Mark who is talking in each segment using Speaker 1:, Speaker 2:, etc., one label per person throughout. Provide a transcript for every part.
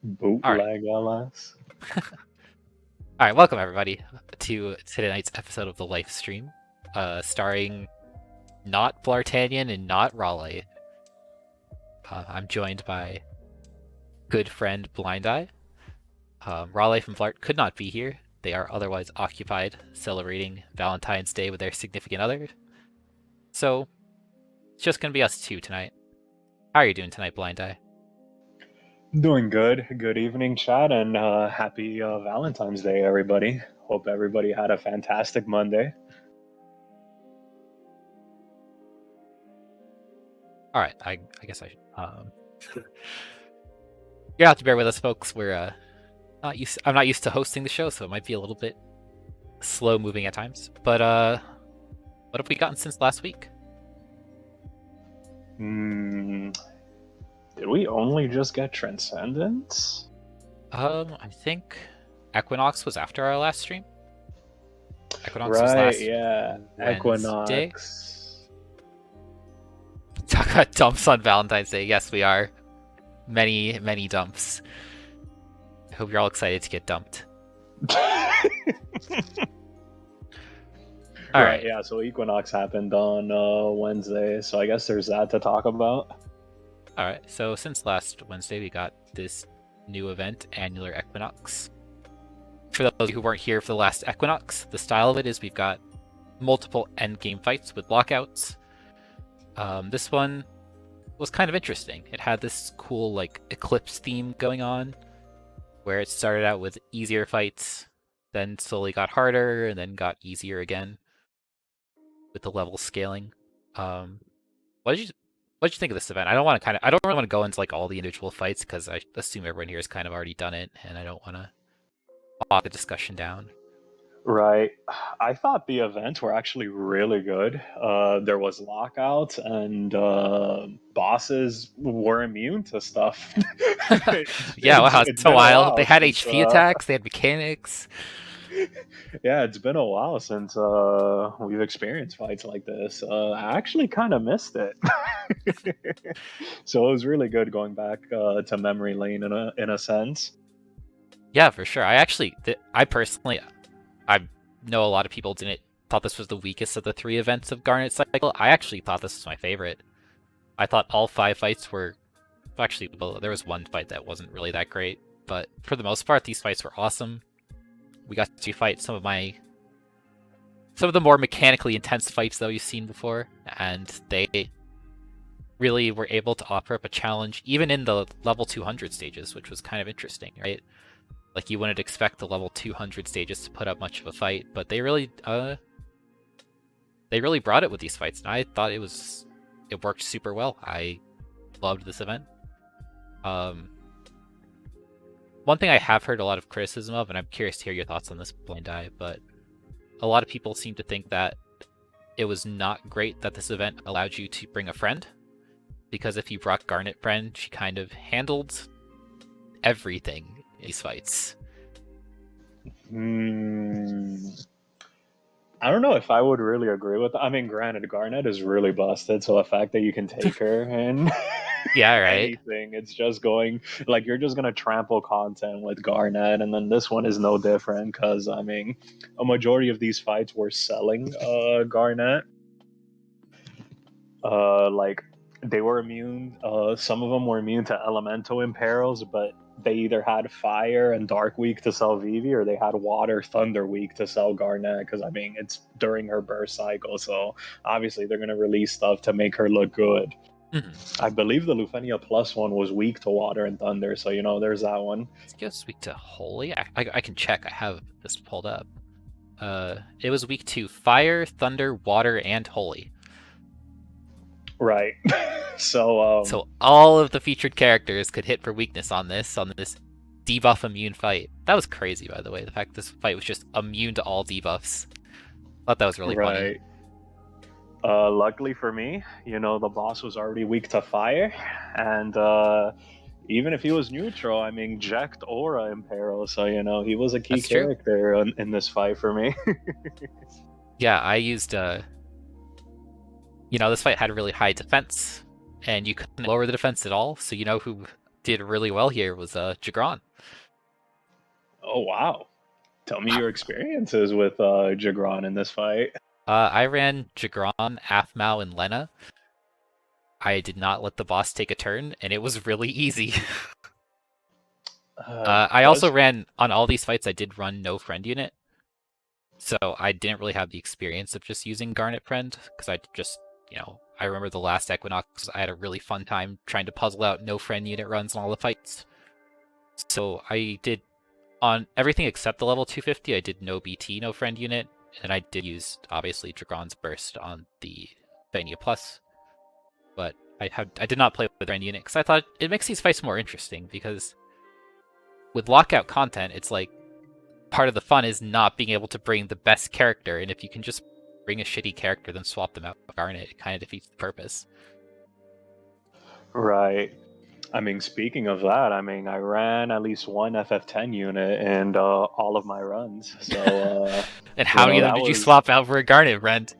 Speaker 1: Alright.
Speaker 2: Bootleg LS.
Speaker 1: Alright, welcome everybody to tonight's episode of the Lifestream, starring not Bl'Artagnan and not Raleigh. I'm joined by good friend Blindeye. Raleigh from Blart could not be here. They are otherwise occupied celebrating Valentine's Day with their significant other. So, it's just gonna be us two tonight. How are you doing tonight, Blindeye?
Speaker 2: Doing good. Good evening, chat, and happy Valentine's Day, everybody. Hope everybody had a fantastic Monday.
Speaker 1: Alright, I guess I should. You're gonna have to bear with us, folks. I'm not used to hosting the show, so it might be a little bit slow moving at times. But what have we gotten since last week?
Speaker 2: Did we only just get Transcendence?
Speaker 1: I think Equinox was after our last stream. Equinox was
Speaker 2: Right,
Speaker 1: last
Speaker 2: yeah.
Speaker 1: Wednesday.
Speaker 2: Equinox.
Speaker 1: Talk about dumps on Valentine's Day. Yes, we are. Many, many dumps. I hope you're all excited to get dumped. All right.
Speaker 2: Yeah, so Equinox happened on Wednesday, so I guess there's that to talk about.
Speaker 1: Alright, so since last Wednesday, we got this new event, Annular Equinox. For those who weren't here for the last Equinox, the style of it is we've got multiple endgame fights with lockouts. This one was kind of interesting. It had this cool, like, Eclipse theme going on, where it started out with easier fights, then slowly got harder, and then got easier again, with the level scaling. What did you think of this event? I don't really want to go into like all the individual fights because I assume everyone here has kind of already done it, and I don't want to bog the discussion down.
Speaker 2: Right. I thought the events were actually really good. There was lockouts and bosses were immune to stuff.
Speaker 1: Yeah, wow, it's a
Speaker 2: been a
Speaker 1: while. They
Speaker 2: while
Speaker 1: had
Speaker 2: since,
Speaker 1: HP attacks, they had mechanics.
Speaker 2: yeah, it's been a while since we've experienced fights like this. I actually kind of missed it. So it was really good going back to memory lane in a sense.
Speaker 1: Yeah, for sure. I personally, I know a lot of people thought this was the weakest of the three events of Garnet Cycle. I actually thought this was my favorite. I thought all 5 fights were actually, well, there was one fight that wasn't really that great, but for the most part, these fights were awesome. We got to fight some of the more mechanically intense fights that we've seen before, and they really were able to offer up a challenge, even in the level 200 stages, which was kind of interesting, right? Like, you wouldn't expect the level 200 stages to put up much of a fight, but they really brought it with these fights, and I thought it worked super well. I loved this event. One thing I have heard a lot of criticism of, and I'm curious to hear your thoughts on this, Blindeye, but a lot of people seem to think that it was not great that this event allowed you to bring a friend, because if you brought Garnet friend, she kind of handled everything in these fights.
Speaker 2: I don't know if I would really agree with that. I mean, granted, Garnet is really busted, so the fact that you can take her and
Speaker 1: Yeah, right.
Speaker 2: anything, it's just going like you're just gonna trample content with Garnet, and then this one is no different because I mean, a majority of these fights were selling Garnet. Like they were immune. Some of them were immune to elemental imperils, but they either had fire and dark week to sell Vivi, or they had water thunder week to sell Garnet. Because I mean, it's during her birth cycle, so obviously they're gonna release stuff to make her look good.
Speaker 1: Mm-hmm.
Speaker 2: I believe the Lufenia Plus one was weak to water and thunder, so you know there's that one.
Speaker 1: Let's go weak to Holy. I can check. I have this pulled up. It was weak to Fire, Thunder, Water, and Holy.
Speaker 2: Right. So
Speaker 1: all of the featured characters could hit for weakness on this debuff immune fight. That was crazy, by the way. The fact this fight was just immune to all debuffs. Thought that was really funny.
Speaker 2: Luckily for me, you know, the boss was already weak to fire, and even if he was neutral, I mean, Jacked Aura Imperil, so you know, he was a key character in this fight for me.
Speaker 1: Yeah, I used this fight had a really high defense, and you couldn't lower the defense at all, so you know who did really well here was Jagron.
Speaker 2: Oh wow! Tell me your experiences with Jagron in this fight.
Speaker 1: I ran Jagron, Aphmau, and Lena. I did not let the boss take a turn, and it was really easy. I also
Speaker 2: Does
Speaker 1: ran, on all these fights, I did run no friend unit. So I didn't really have the experience of just using Garnet Friend, because I just, I remember the last Equinox, I had a really fun time trying to puzzle out no friend unit runs in all the fights. So I did, on everything except the level 250, I did no BT, no friend unit, and I did use, obviously, Dragon's Burst on the Vania Plus. But I did not play with friend unit, because I thought it makes these fights more interesting, because with lockout content, it's like, part of the fun is not being able to bring the best character, and if you can just bring a shitty character, then swap them out with Garnet, it kind of defeats the purpose.
Speaker 2: right? I mean, speaking of that, I mean, I ran at least one FF10 unit in all of my runs. So,
Speaker 1: And how many of them
Speaker 2: that
Speaker 1: did you
Speaker 2: was.
Speaker 1: swap out for a Garnet, Rent?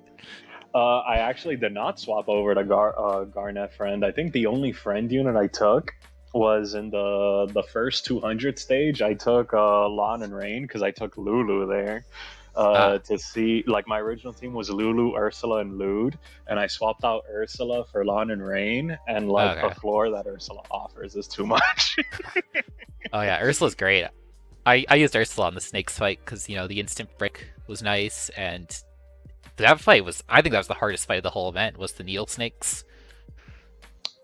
Speaker 2: I actually did not swap over to Garnet Friend. I think the only friend unit I took was in the first 200 stage. I took Lon and Rain because I took Lulu there. To see, like, my original team was Lulu, Ursula, and Lude, and I swapped out Ursula for Lon and Rain, and like the
Speaker 1: Okay.
Speaker 2: floor that Ursula offers is too much.
Speaker 1: Oh yeah, Ursula's great. I used Ursula on the Snakes fight because, the instant break was nice, and that fight was, I think that was the hardest fight of the whole event, was the Needle Snakes.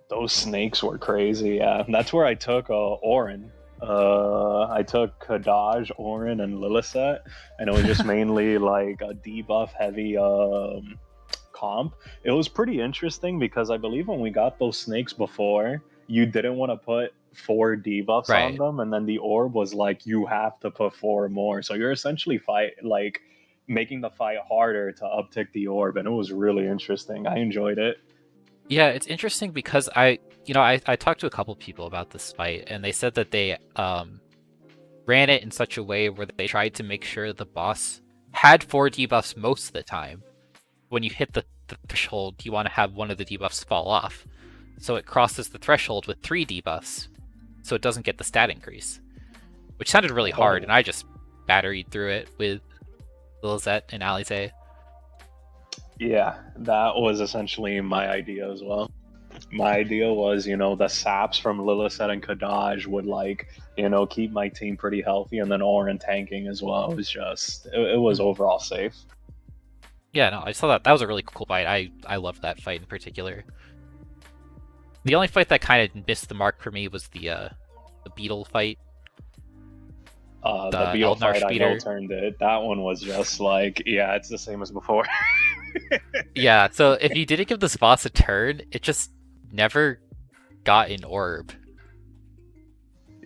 Speaker 2: Those snakes were crazy. Yeah, that's where I took Orin. I took Kadaj, Orin, and Lillicet, and it was just mainly like a debuff heavy comp. It was pretty interesting because I believe when we got those snakes before, you didn't want to put 4 debuffs on
Speaker 1: Right.
Speaker 2: them, and then the orb was like you have to put 4 more. So you're essentially making the fight harder to uptick the orb, and it was really interesting. I enjoyed it.
Speaker 1: Yeah, it's interesting because I talked to a couple people about this fight, and they said that they ran it in such a way where they tried to make sure the boss had 4 debuffs most of the time. When you hit the threshold, you want to have one of the debuffs fall off. So it crosses the threshold with 3 debuffs, so it doesn't get the stat increase. Which sounded really hard, and I just batteried through it with Lilizette and Alize.
Speaker 2: Yeah, that was essentially my idea as well. My idea was, the saps from Lillicet and Kadaj would keep my team pretty healthy, and then Orin tanking as well. It was just, it was overall safe.
Speaker 1: Yeah, no, I saw that. That was a really cool fight. I loved that fight in particular. The only fight that kind of missed the mark for me was the Beetle fight.
Speaker 2: The Beetle
Speaker 1: Eldnar
Speaker 2: fight, I
Speaker 1: Speeder.
Speaker 2: no turned it. That one was just like, yeah, it's the same as before.
Speaker 1: Yeah, so if you didn't give this boss a turn, it just never got an orb.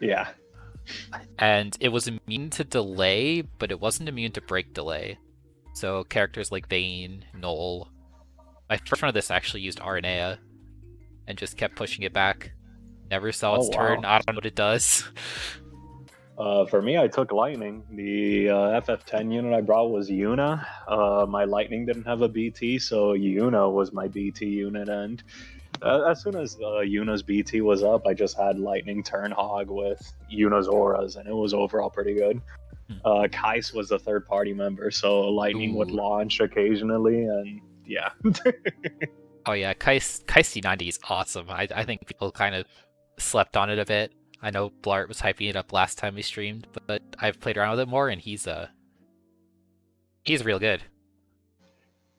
Speaker 2: Yeah.
Speaker 1: And it was immune to delay, but it wasn't immune to break delay. So characters like Vayne, Null. My first one of this actually used Aranea and just kept pushing it back. Never saw its turn. I don't know what it does.
Speaker 2: For me, I took Lightning. The FF10 unit I brought was Yuna. My Lightning didn't have a BT, so Yuna was my BT unit. And as soon as Yuna's BT was up, I just had Lightning turn hog with Yuna's auras, and it was overall pretty good. Kais was a third party member, so Lightning would launch occasionally, and yeah.
Speaker 1: Oh yeah, Kais C90 is awesome. I think people kind of slept on it a bit. I know Blart was hyping it up last time we streamed, but I've played around with it more, and he's real good.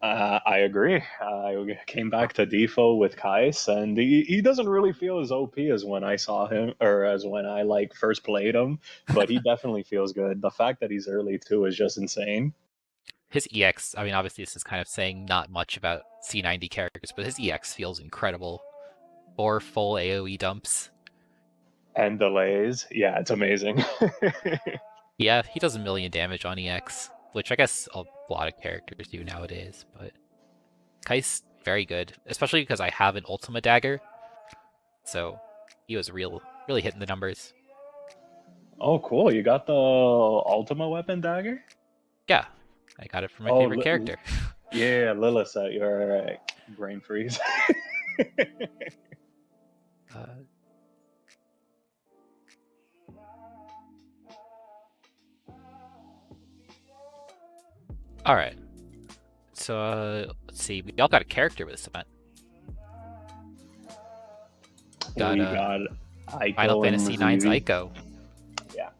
Speaker 2: I agree. I came back to DFFOO with Kais, and he doesn't really feel as OP as when I saw him, or as when I first played him, but he definitely feels good. The fact that he's early too is just insane.
Speaker 1: His EX, I mean, obviously this is kind of saying not much about C90 characters, but his EX feels incredible. 4 full AoE dumps.
Speaker 2: And delays. Yeah, it's amazing.
Speaker 1: Yeah, he does 1,000,000 damage on EX, which I guess a lot of characters do nowadays, but Kais, very good, especially because I have an Ultima Dagger, so he was really hitting the numbers.
Speaker 2: Oh, cool. You got the Ultima weapon dagger?
Speaker 1: Yeah, I got it from my favorite character.
Speaker 2: Yeah, Lillicet, you're right. Brain freeze.
Speaker 1: All right. So let's see. We all got a character with this event. Got
Speaker 2: We got
Speaker 1: Final
Speaker 2: Ico and
Speaker 1: Fantasy IX's
Speaker 2: Vivi.
Speaker 1: Ico.
Speaker 2: Yeah.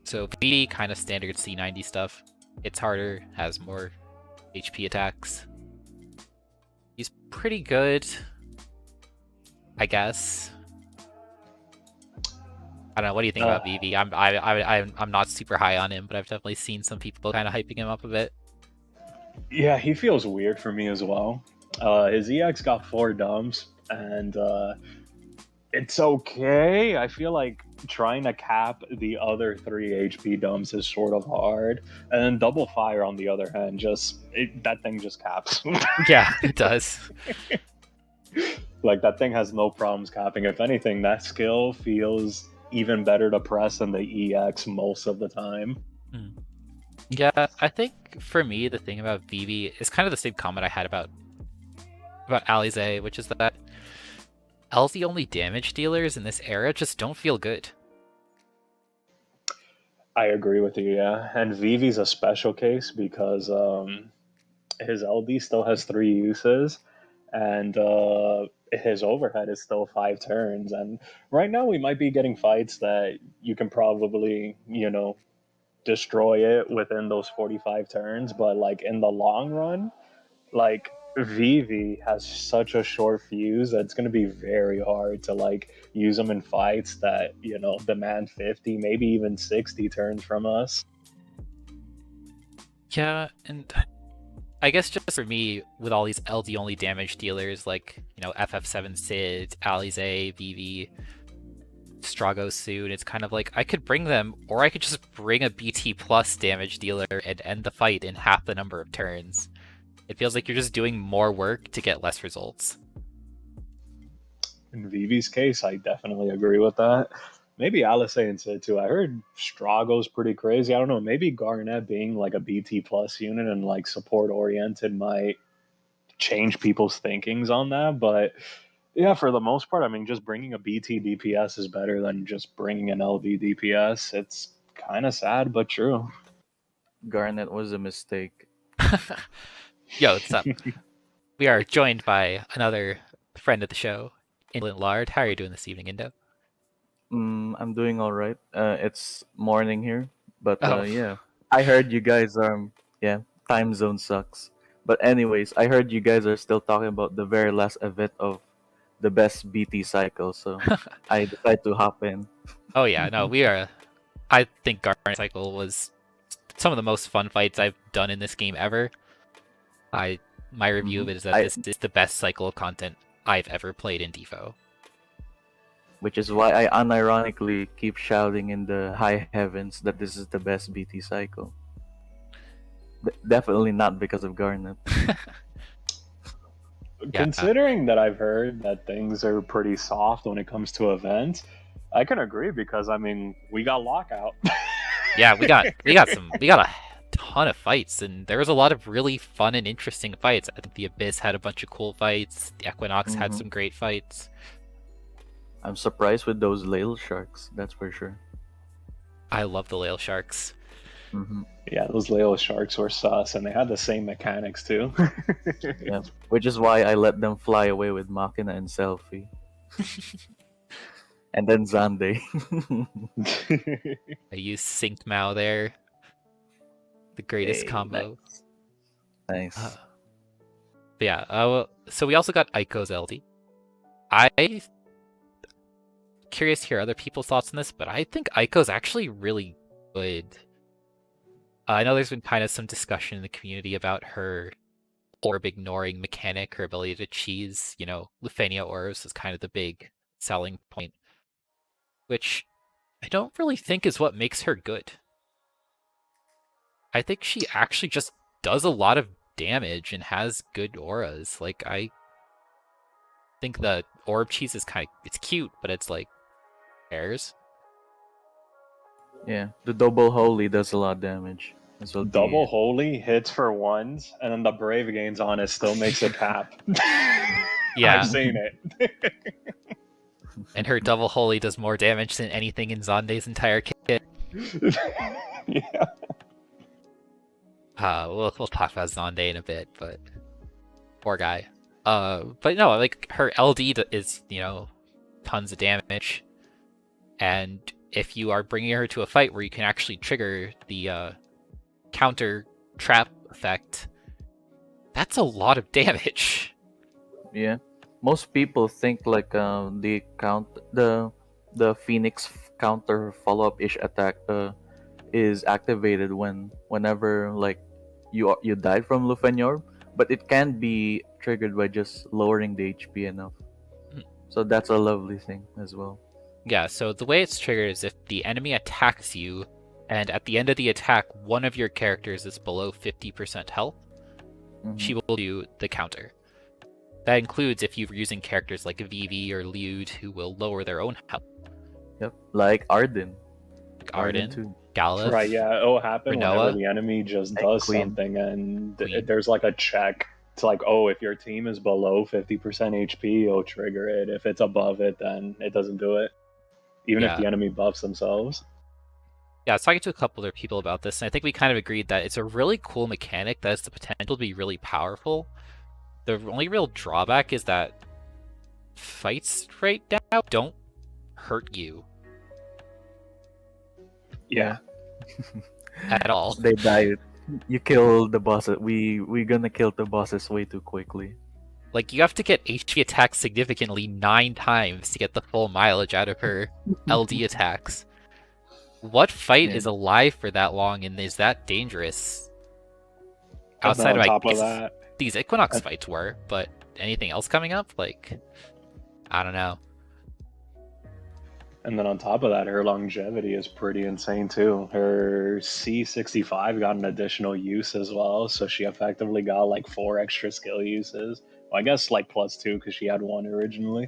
Speaker 1: So VD kind of standard C90 stuff. It's harder, has more HP attacks. He's pretty good, I guess. I don't know. What do you think about VV? I'm not super high on him, but I've definitely seen some people kind of hyping him up a bit.
Speaker 2: Yeah, he feels weird for me as well. His EX got 4 dumps, and it's okay. I feel like trying to cap the other 3 HP dumps is sort of hard, and then double fire on the other hand, that thing just caps.
Speaker 1: Yeah, it does.
Speaker 2: Like that thing has no problems capping. If anything, that skill feels even better to press than the EX most of the time.
Speaker 1: Yeah, I think for me the thing about VV is kind of the same comment I had about Alize, which is that LZ only damage dealers in this era just don't feel good.
Speaker 2: I agree with you, yeah. And Vivi's a special case because his LD still has 3 uses, and his overhead is still 5 turns. And right now we might be getting fights that you can probably, destroy it within those 45 turns, but like in the long run, like Vivi has such a short fuse that it's going to be very hard to like use them in fights that demand 50, maybe even 60 turns from us.
Speaker 1: Yeah, and I guess just for me, with all these LD only damage dealers like FF7 Sid, Alize, VV, Strago soon, it's kind of like I could bring them, or I could just bring a BT plus damage dealer and end the fight in half the number of turns. It feels like you're just doing more work to get less results.
Speaker 2: In Vivi's case, I definitely agree with that. Maybe Alice and Sid too. I heard Strago's pretty crazy. I don't know. Maybe Garnet being like a BT plus unit and like support oriented might change people's thinkings on that. But yeah, for the most part, I mean, just bringing a BT DPS is better than just bringing an LV DPS. It's kind of sad, but true.
Speaker 3: Garnet was a mistake.
Speaker 1: Yo, what's up? We are joined by another friend of the show, Indolent Lard. How are you doing this evening, Indo?
Speaker 3: I'm doing all right. It's morning here, but
Speaker 1: Oh.
Speaker 3: yeah, I heard you guys are. Yeah, time zone sucks. But anyways, I heard you guys are still talking about the very last event of the best BT cycle, so I decided to hop in.
Speaker 1: Oh yeah, no, we are. I think Garnet Cycle was some of the most fun fights I've done in this game ever. My review of it is that this is the best cycle of content I've ever played in DFFOO.
Speaker 3: Which is why I unironically keep shouting in the high heavens that this is the best BT cycle. Definitely not because of Garnet.
Speaker 2: Considering that I've heard that things are pretty soft when it comes to events, I can agree because I mean we got lockout.
Speaker 1: Yeah, we got a ton of fights, and there was a lot of really fun and interesting fights. I think the Abyss had a bunch of cool fights. The Equinox had some great fights.
Speaker 3: I'm surprised with those Ladle Sharks, that's for sure.
Speaker 1: I love the Ladle Sharks.
Speaker 2: Yeah, those Ladle Sharks were sus, and they had the same mechanics too.
Speaker 3: Yeah, which is why I let them fly away with Machina and Selfie. And then Zande.
Speaker 1: I used Synced Mao there. The greatest combo.
Speaker 3: Nice.
Speaker 1: But yeah, so we also got Ico's LD. I'm curious to hear other people's thoughts on this, but I think Ico's actually really good. I know there's been kind of some discussion in the community about her orb ignoring mechanic, her ability to cheese, Lufenia orbs is kind of the big selling point, which I don't really think is what makes her good. I think she actually just does a lot of damage and has good auras. Like, I think the orb cheese is it's cute, but it's like, cares.
Speaker 3: Yeah, the double holy does a lot of damage.
Speaker 2: Double holy hits for ones, and then the Brave gains on it still makes a cap.
Speaker 1: Yeah.
Speaker 2: I've seen it.
Speaker 1: And her double holy does more damage than anything in Zande's entire kit.
Speaker 2: Yeah.
Speaker 1: we'll talk about Zonde in a bit, but poor guy. But no, like her LD is tons of damage, and if you are bringing her to a fight where you can actually trigger the counter trap effect, that's a lot of damage.
Speaker 3: Yeah, most people think like the Phoenix counter follow-up ish attack is activated whenever like you died from Lufenor, but it can be triggered by just lowering the HP enough. So that's a lovely thing as well.
Speaker 1: Yeah, so the way it's triggered is if the enemy attacks you, and at the end of the attack, one of your characters is below 50% health, she will do the counter. That includes if you're using characters like Vivi or Liud who will lower their own health.
Speaker 3: Yep, like Arden.
Speaker 1: Arden
Speaker 3: too.
Speaker 1: Galif.
Speaker 2: Right, yeah, it'll happen whenever
Speaker 1: Rinoa.
Speaker 2: the enemy just
Speaker 3: And
Speaker 2: does
Speaker 3: Queen.
Speaker 2: something, and
Speaker 1: Queen.
Speaker 2: there's like a check. It's like, oh, if your team is below 50% HP, it'll trigger it. If it's above it, then it doesn't do it. Even if
Speaker 1: Yeah.
Speaker 2: the enemy buffs themselves.
Speaker 1: Yeah, I was talking to a couple other people about this, and I think we kind of agreed that it's a really cool mechanic that has the potential to be really powerful. The only real drawback is that fights right now don't hurt you
Speaker 2: Yeah.
Speaker 1: at all.
Speaker 3: They died. You kill the bosses. We're gonna kill the bosses way too quickly.
Speaker 1: Like, you have to get HP attacks significantly 9 times to get the full mileage out of her LD attacks. What fight
Speaker 3: Yeah.
Speaker 1: is alive for that long and is that dangerous?
Speaker 2: And
Speaker 1: Outside
Speaker 2: then
Speaker 1: of,
Speaker 2: on
Speaker 1: I
Speaker 2: top of
Speaker 1: guess,
Speaker 2: that,
Speaker 1: these Equinox fights were, but anything else coming up? Like, I don't know.
Speaker 2: and then on top of that, her longevity is pretty insane too. Her C65 got an additional use as well, so she effectively got like 4 extra skill uses. Well, I guess like +2 because she had 1 originally.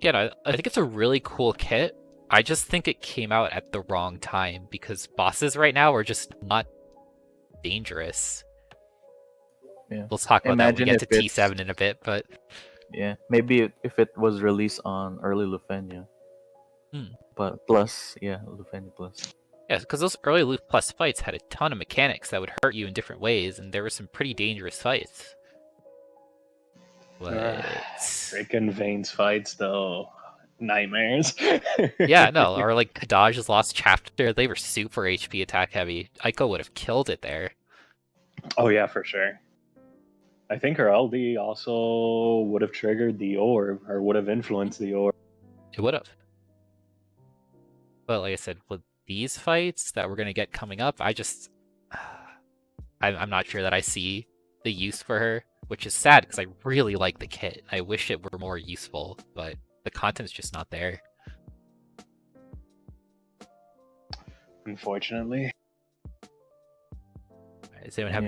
Speaker 1: Yeah, no, I think it's a really cool kit. I just think it came out at the wrong time because bosses right now are just not dangerous.
Speaker 3: Yeah.
Speaker 1: We'll talk about that when we
Speaker 3: Imagine
Speaker 1: get to
Speaker 3: if it's-
Speaker 1: T7 in a bit, but
Speaker 3: Yeah, maybe if it was released on early Lufenia. But plus, yeah, Lufenia plus.
Speaker 1: yeah, because those early Loop Plus fights had a ton of mechanics that would hurt you in different ways, and there were some pretty dangerous fights. But
Speaker 2: Freaking Vayne's fights though. Nightmares.
Speaker 1: yeah, no, or like Kadaj's Lost Chapter, they were super HP attack heavy. Aiko would have killed it there.
Speaker 2: Oh yeah, for sure. I think her LD also would have triggered the orb, or would have influenced the orb.
Speaker 1: It would have. But like I said, with these fights that we're gonna get coming up, I'm not sure that I see the use for her, which is sad because I really like the kit. I wish it were more useful, but the content's just not there.
Speaker 2: Unfortunately.
Speaker 1: Does anyone have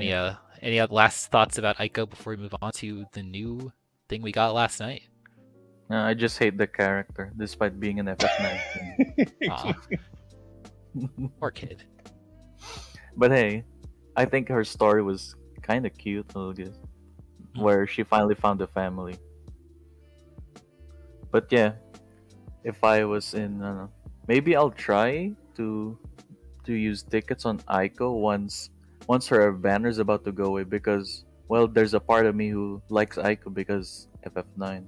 Speaker 1: any other last thoughts about Aiko before we move on to the new thing we got last night?
Speaker 3: No, I just hate the character, despite being an FF9.
Speaker 1: Aw. Poor kid.
Speaker 3: But hey, I think her story was kind of cute, I guess, where she finally found a family. But yeah, if I was in, maybe I'll try to use tickets on Aiko once her banner's about to go away, because well, there's a part of me who likes Aiko because FF9.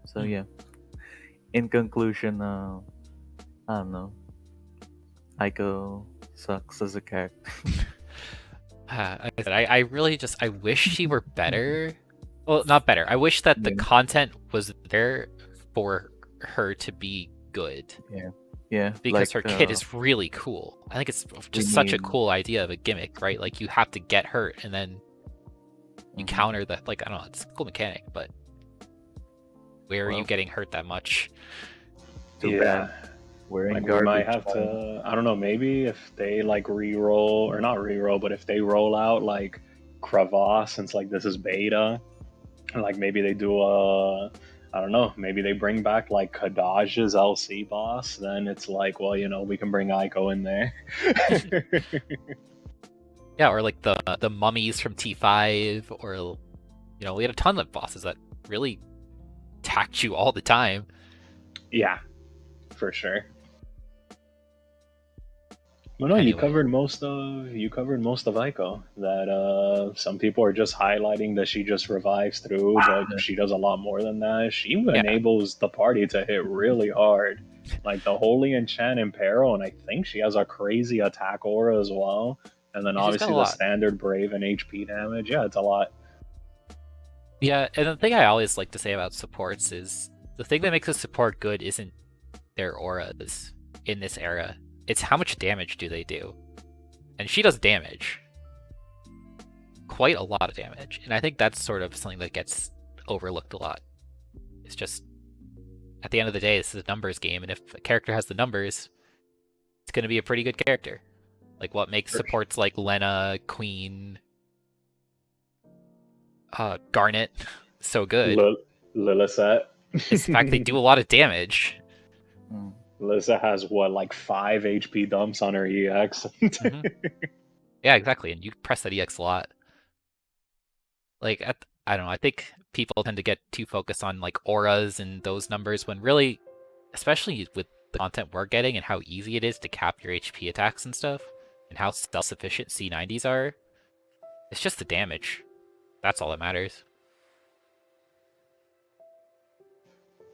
Speaker 3: So yeah. In conclusion, I don't know. Aiko sucks as a character.
Speaker 1: I really just I wish she were better. Well, not better. I wish that the content was there for her to be good.
Speaker 3: Yeah,
Speaker 1: Because
Speaker 3: like,
Speaker 1: her kit is really cool. I think it's just such a
Speaker 3: need-
Speaker 1: cool idea of a gimmick, right? Like you have to get hurt and then you counter the I don't know, it's a cool mechanic, but where are you getting hurt that much?
Speaker 3: Too bad. Wearing
Speaker 2: Like we
Speaker 3: garbage.
Speaker 2: might have to, I don't know, maybe if they like re-roll, or not re-roll, but if they roll out like Crevasse, since like this is beta, and like maybe they do I don't know, maybe they bring back like Kadaj's LC boss, then it's like, well, we can bring Aiko in there.
Speaker 1: Yeah, or like the mummies from T5, or we had a ton of bosses that really attacked you all the time.
Speaker 2: Yeah, for sure. Well, no,
Speaker 1: Anyway,
Speaker 2: you covered most of Ico. That some people are just highlighting that she just revives through, but
Speaker 3: Yeah.
Speaker 2: she does a lot more than that. She
Speaker 1: yeah,
Speaker 2: enables the party to hit really hard, like the Holy Enchant in Peril, and I think she has a crazy attack aura as well. And then
Speaker 1: she's got a
Speaker 2: obviously the
Speaker 1: lot.
Speaker 2: standard Brave and HP damage. Yeah, it's a lot.
Speaker 1: Yeah, and the thing I always like to say about supports is the thing that makes a support good isn't their auras in this era. It's how much damage do they do. And she does damage. Quite a lot of damage. And I think that's sort of something that gets overlooked a lot. It's just, at the end of the day, this is a numbers game, and if a character has the numbers, it's going to be a pretty good character. Like what makes supports like Lena, Queen, Garnet so good
Speaker 2: Lilithette.
Speaker 1: is the fact they do a lot of damage.
Speaker 3: Mm.
Speaker 2: Lilith has what, like 5 HP dumps on her EX.
Speaker 1: Mhm. Yeah, exactly, and you press that EX a lot. Like, I don't know, I think people tend to get too focused on like auras and those numbers when really, especially with the content we're getting and how easy it is to cap your HP attacks and stuff, and how self-sufficient C90s are, it's just the damage. That's all that matters.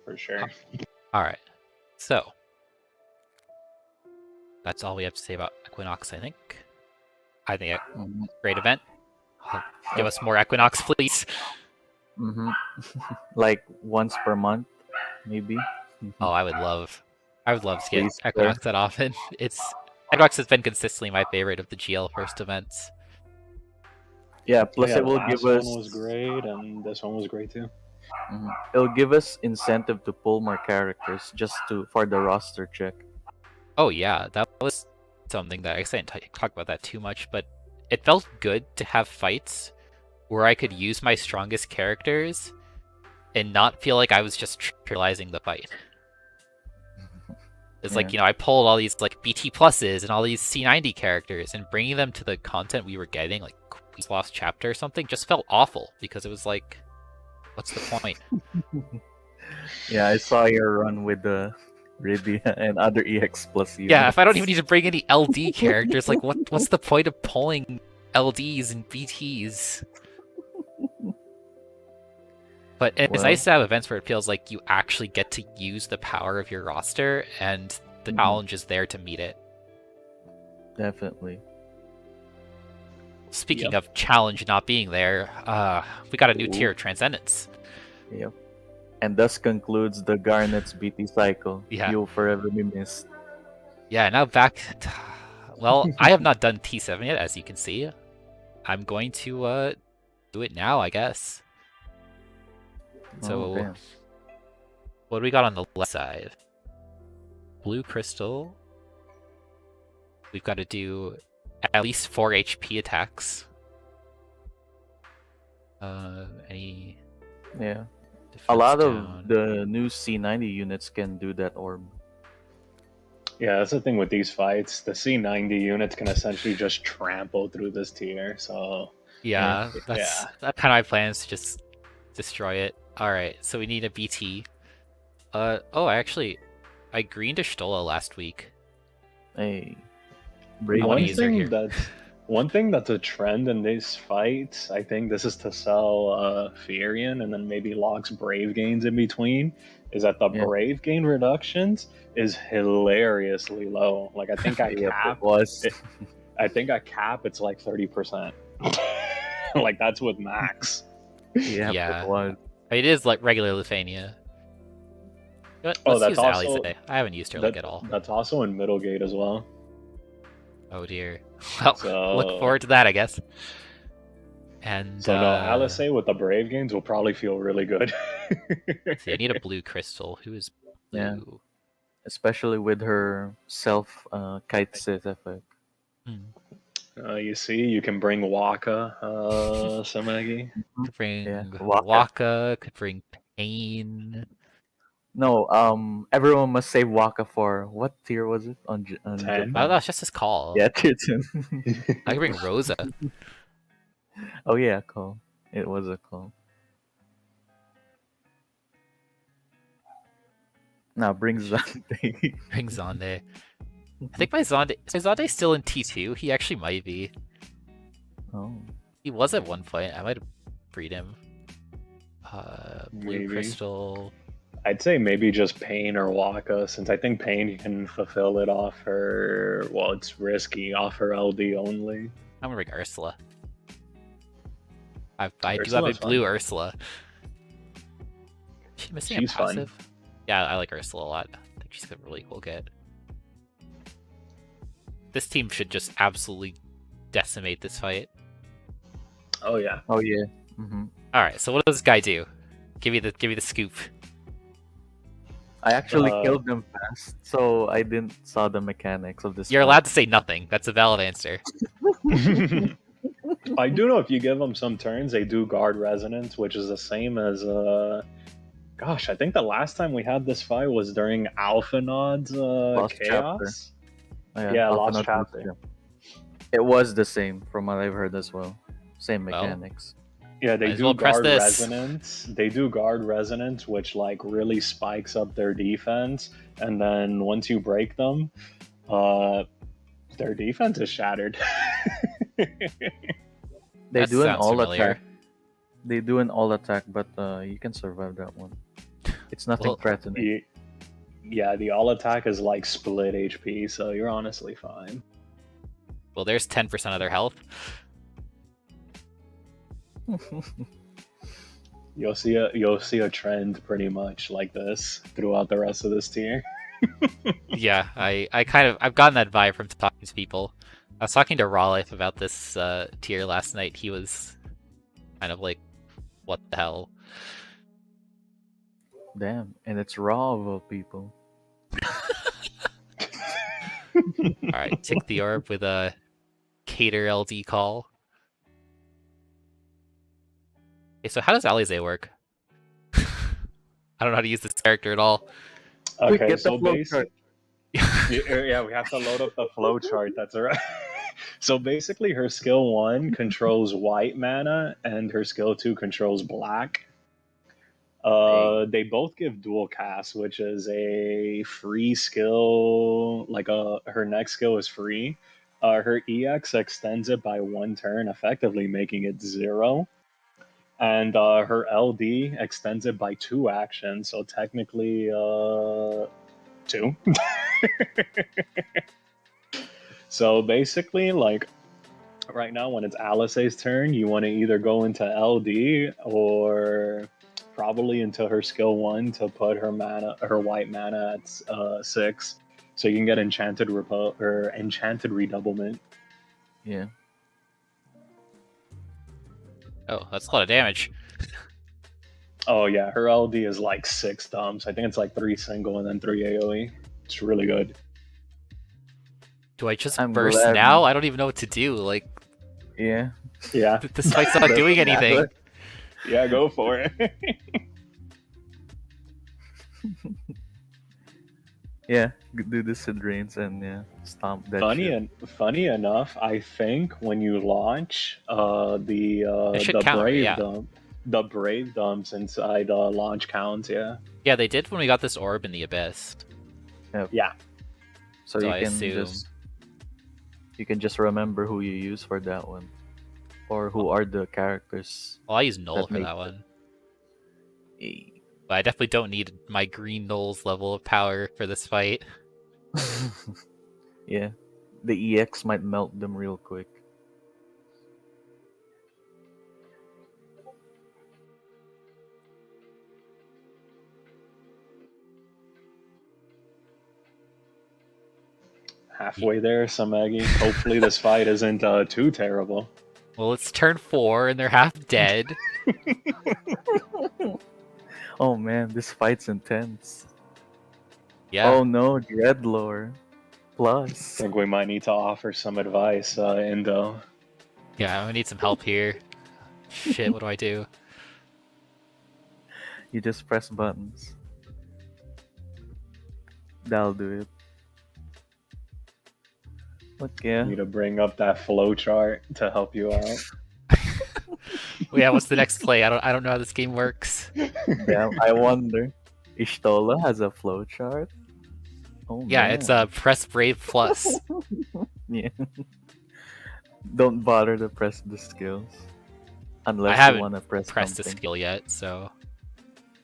Speaker 2: For sure.
Speaker 1: Alright, so that's all we have to say about Equinox, I think. I think
Speaker 3: Mhm.
Speaker 1: great event. Give us more Equinox, please.
Speaker 3: Mhm. Like once per month, maybe.
Speaker 1: Oh, I would love to get
Speaker 3: Please,
Speaker 1: Equinox that often. Equinox has been consistently my favorite of the GL first events.
Speaker 3: Yeah. Plus,
Speaker 2: Yeah,
Speaker 3: it
Speaker 2: the
Speaker 3: will give
Speaker 2: last one
Speaker 3: us.
Speaker 2: was great, and this one was great too.
Speaker 3: It'll give us incentive to pull more characters just for the roster check.
Speaker 1: Oh yeah, that was something that I didn't talk about that too much, but it felt good to have fights where I could use my strongest characters and not feel like I was just trivializing the fight. It's like,
Speaker 3: Yeah.
Speaker 1: I pulled all these like BT pluses and all these C90 characters and bringing them to the content we were getting, like Queen's Lost Chapter or something, just felt awful because it was like, what's the point?
Speaker 3: Yeah, I saw your run with the Rydia and other EX plus units.
Speaker 1: Yeah, if I don't even need to bring any LD characters, like what's the point of pulling LDs and BTs? But it's
Speaker 3: Well,
Speaker 1: nice to have events where it feels like you actually get to use the power of your roster and the challenge is there to meet it.
Speaker 3: definitely.
Speaker 1: Speaking of challenge not being there, we got a new tier, Transcendence.
Speaker 3: Yep. And thus concludes the Garnet's BT cycle.
Speaker 1: Yeah.
Speaker 3: You'll forever be missed.
Speaker 1: Yeah, now back. Well, I have not done T7 yet, as you can see. I'm going to do it now, I guess. So,
Speaker 3: Okay.
Speaker 1: what do we got on the left side? Blue Crystal. We've got to do at least 4 HP attacks. Any...
Speaker 3: Yeah. A
Speaker 1: defense
Speaker 3: lot
Speaker 1: down?
Speaker 3: of the new C90 units can do that orb.
Speaker 2: Yeah, that's the thing with these fights. The C90 units can essentially just trample through this tier. So
Speaker 1: Yeah,
Speaker 2: yeah.
Speaker 1: that's kind of my plan, is to just destroy it. Alright, so we need a BT. I greened a Stola last week.
Speaker 3: Hey.
Speaker 1: I wanna use her here.
Speaker 2: One thing that's a trend in these fights, I think this is to sell Furion and then maybe locks Brave gains in between, is that the Brave gain reductions is hilariously low. Like I think I cap I think I cap it's like 30%. Like that's with max.
Speaker 1: Yeah.
Speaker 3: It was.
Speaker 1: It is like regular Lithania. Let's
Speaker 2: that's
Speaker 1: use Alice
Speaker 2: also
Speaker 1: today. I haven't used her like at all.
Speaker 2: That's also in Middlegate as well.
Speaker 1: Oh dear. Well,
Speaker 2: So-
Speaker 1: look forward to that, I guess. And
Speaker 2: So no, Alice with the Brave gains will probably feel really good.
Speaker 1: see, I need a blue crystal. Who is blue?
Speaker 3: Yeah. Especially with her self kite set effect.
Speaker 2: You see, you can bring Waka, Somegi.
Speaker 1: Could bring
Speaker 3: Waka.
Speaker 1: Waka, could bring Pain.
Speaker 3: No, everyone must save Waka for what tier was it on
Speaker 2: 10.
Speaker 1: Oh,
Speaker 3: Japan?
Speaker 1: that's just his call.
Speaker 3: Yeah, tier 10.
Speaker 1: I could bring Rosa.
Speaker 3: Oh yeah, call. It was a call. Now bring Zante.
Speaker 1: Bring Zonde. I think my Zonde's still in T2. He actually might be.
Speaker 3: Oh.
Speaker 1: He was at one point. I might have freed him. Blue
Speaker 2: Maybe.
Speaker 1: Crystal.
Speaker 2: I'd say maybe just Pain or Waka, since I think Pain can fulfill it off her. Well, it's risky off her LD only.
Speaker 1: I'm gonna bring Ursula. I do have a
Speaker 2: Ursula's
Speaker 1: blue
Speaker 2: fun.
Speaker 1: Ursula. Is she missing
Speaker 2: She's
Speaker 1: a
Speaker 2: fun.
Speaker 1: passive? Yeah, I like Ursula a lot. I think she's a really cool get. This team should just absolutely decimate this fight.
Speaker 2: Oh yeah.
Speaker 3: Oh yeah. Mm-hmm.
Speaker 1: All right, so what does this guy do? Give me the scoop.
Speaker 3: I actually
Speaker 2: Uh,
Speaker 3: killed them fast, so I didn't saw the mechanics of this.
Speaker 1: You're
Speaker 3: fight.
Speaker 1: allowed to say nothing. That's a valid answer.
Speaker 2: I do know if you give them some turns, they do guard resonance, which is the same as gosh, I think the last time we had this fight was during Alpha Nod's
Speaker 3: Lost
Speaker 2: Chaos.
Speaker 3: Oh,
Speaker 2: Yeah,
Speaker 3: Alpha
Speaker 2: Lost
Speaker 3: Node
Speaker 2: Chapter.
Speaker 3: It was the same from what I've heard as well. Same
Speaker 1: Well.
Speaker 3: mechanics.
Speaker 2: Yeah, they
Speaker 1: Might as
Speaker 2: do
Speaker 1: well press
Speaker 2: guard
Speaker 1: this.
Speaker 2: resonance. They do guard resonance, which like really spikes up their defense. And then once you break them, their defense is shattered.
Speaker 3: They
Speaker 1: That
Speaker 3: do an
Speaker 1: sounds
Speaker 3: all
Speaker 1: familiar.
Speaker 3: attack. They do an all attack, but you can survive that one. It's nothing
Speaker 1: Well,
Speaker 3: threatening.
Speaker 2: Yeah, the all attack is like split HP, so you're honestly fine.
Speaker 1: Well, there's 10% of their health.
Speaker 2: You'll see a trend pretty much like this throughout the rest of this tier.
Speaker 1: Yeah, I've gotten that vibe from talking to people. I was talking to Raw Life about this tier last night. He was kind of like, what the hell?
Speaker 3: Damn, and it's raw of all people.
Speaker 1: Alright, tick the orb with a cater LD call. Okay, so how does Alize work? I don't know how to use this character at all.
Speaker 3: Quick,
Speaker 2: Okay,
Speaker 3: get the
Speaker 2: so
Speaker 3: flow
Speaker 2: basically, yeah, we have to load up the flow chart. That's all right. So basically, her skill 1 controls white mana, and her skill 2 controls black. They both give dual cast, which is a free skill. Like her next skill is free. Her EX extends it by 1 turn, effectively making it 0. And her LD extends it by 2 actions, so technically 2. So basically, like right now, when it's Alice's turn, you want to either go into LD or probably into her skill 1 to put her white mana at 6, so you can get enchanted redoublement.
Speaker 3: Yeah.
Speaker 1: Oh, that's a lot of damage.
Speaker 2: Oh yeah, her LD is like 6 dumps. I think it's like 3 single and then 3 AoE. It's really good.
Speaker 1: Do I just
Speaker 3: I'm
Speaker 1: burst
Speaker 3: glad-
Speaker 1: now? I don't even know what to do. Like,
Speaker 3: Yeah.
Speaker 2: Yeah,
Speaker 1: this fight's not doing anything.
Speaker 2: yeah, go for it.
Speaker 3: Yeah. Do the Sid Drains and stomp that shit.
Speaker 2: Funny enough, I think when you launch
Speaker 1: It should
Speaker 2: the
Speaker 1: count,
Speaker 2: brave
Speaker 1: yeah.
Speaker 2: the brave dumps inside launch counts, yeah.
Speaker 1: Yeah, they did when we got this orb in the abyss.
Speaker 2: Yeah.
Speaker 3: So
Speaker 1: So
Speaker 3: you
Speaker 1: I
Speaker 3: can
Speaker 1: assume-
Speaker 3: you can just remember who you use for that one, or who are the characters.
Speaker 1: Well, I use Null
Speaker 3: That
Speaker 1: for
Speaker 3: makes
Speaker 1: that one.
Speaker 3: Eh.
Speaker 1: But I definitely don't need my green Null's level of power for this fight.
Speaker 3: Yeah, the EX might melt them real quick.
Speaker 2: Halfway there, Somegi. Hopefully this fight isn't too terrible.
Speaker 1: Well, it's turn 4 and they're half dead.
Speaker 3: Oh man, this fight's intense.
Speaker 1: Yeah.
Speaker 3: Oh no, Dreadlore.
Speaker 2: I
Speaker 3: Plus.
Speaker 2: think we might need to offer some advice, Indo.
Speaker 1: Yeah, I'm gonna need some help here. Shit, what do I do?
Speaker 3: You just press buttons. That'll do it. Look, yeah.
Speaker 2: Need to bring up that flow chart to help you out.
Speaker 1: Well, yeah, what's the next play? I don't know how this game works.
Speaker 3: Damn, I wonder. Ishtola has a flowchart? Oh
Speaker 1: Yeah,
Speaker 3: man.
Speaker 1: it's Press Brave Plus.
Speaker 3: Yeah. Don't bother to press the skills
Speaker 1: I
Speaker 3: unless you
Speaker 1: haven't
Speaker 3: want to press
Speaker 1: pressed the
Speaker 3: something
Speaker 1: skill yet, so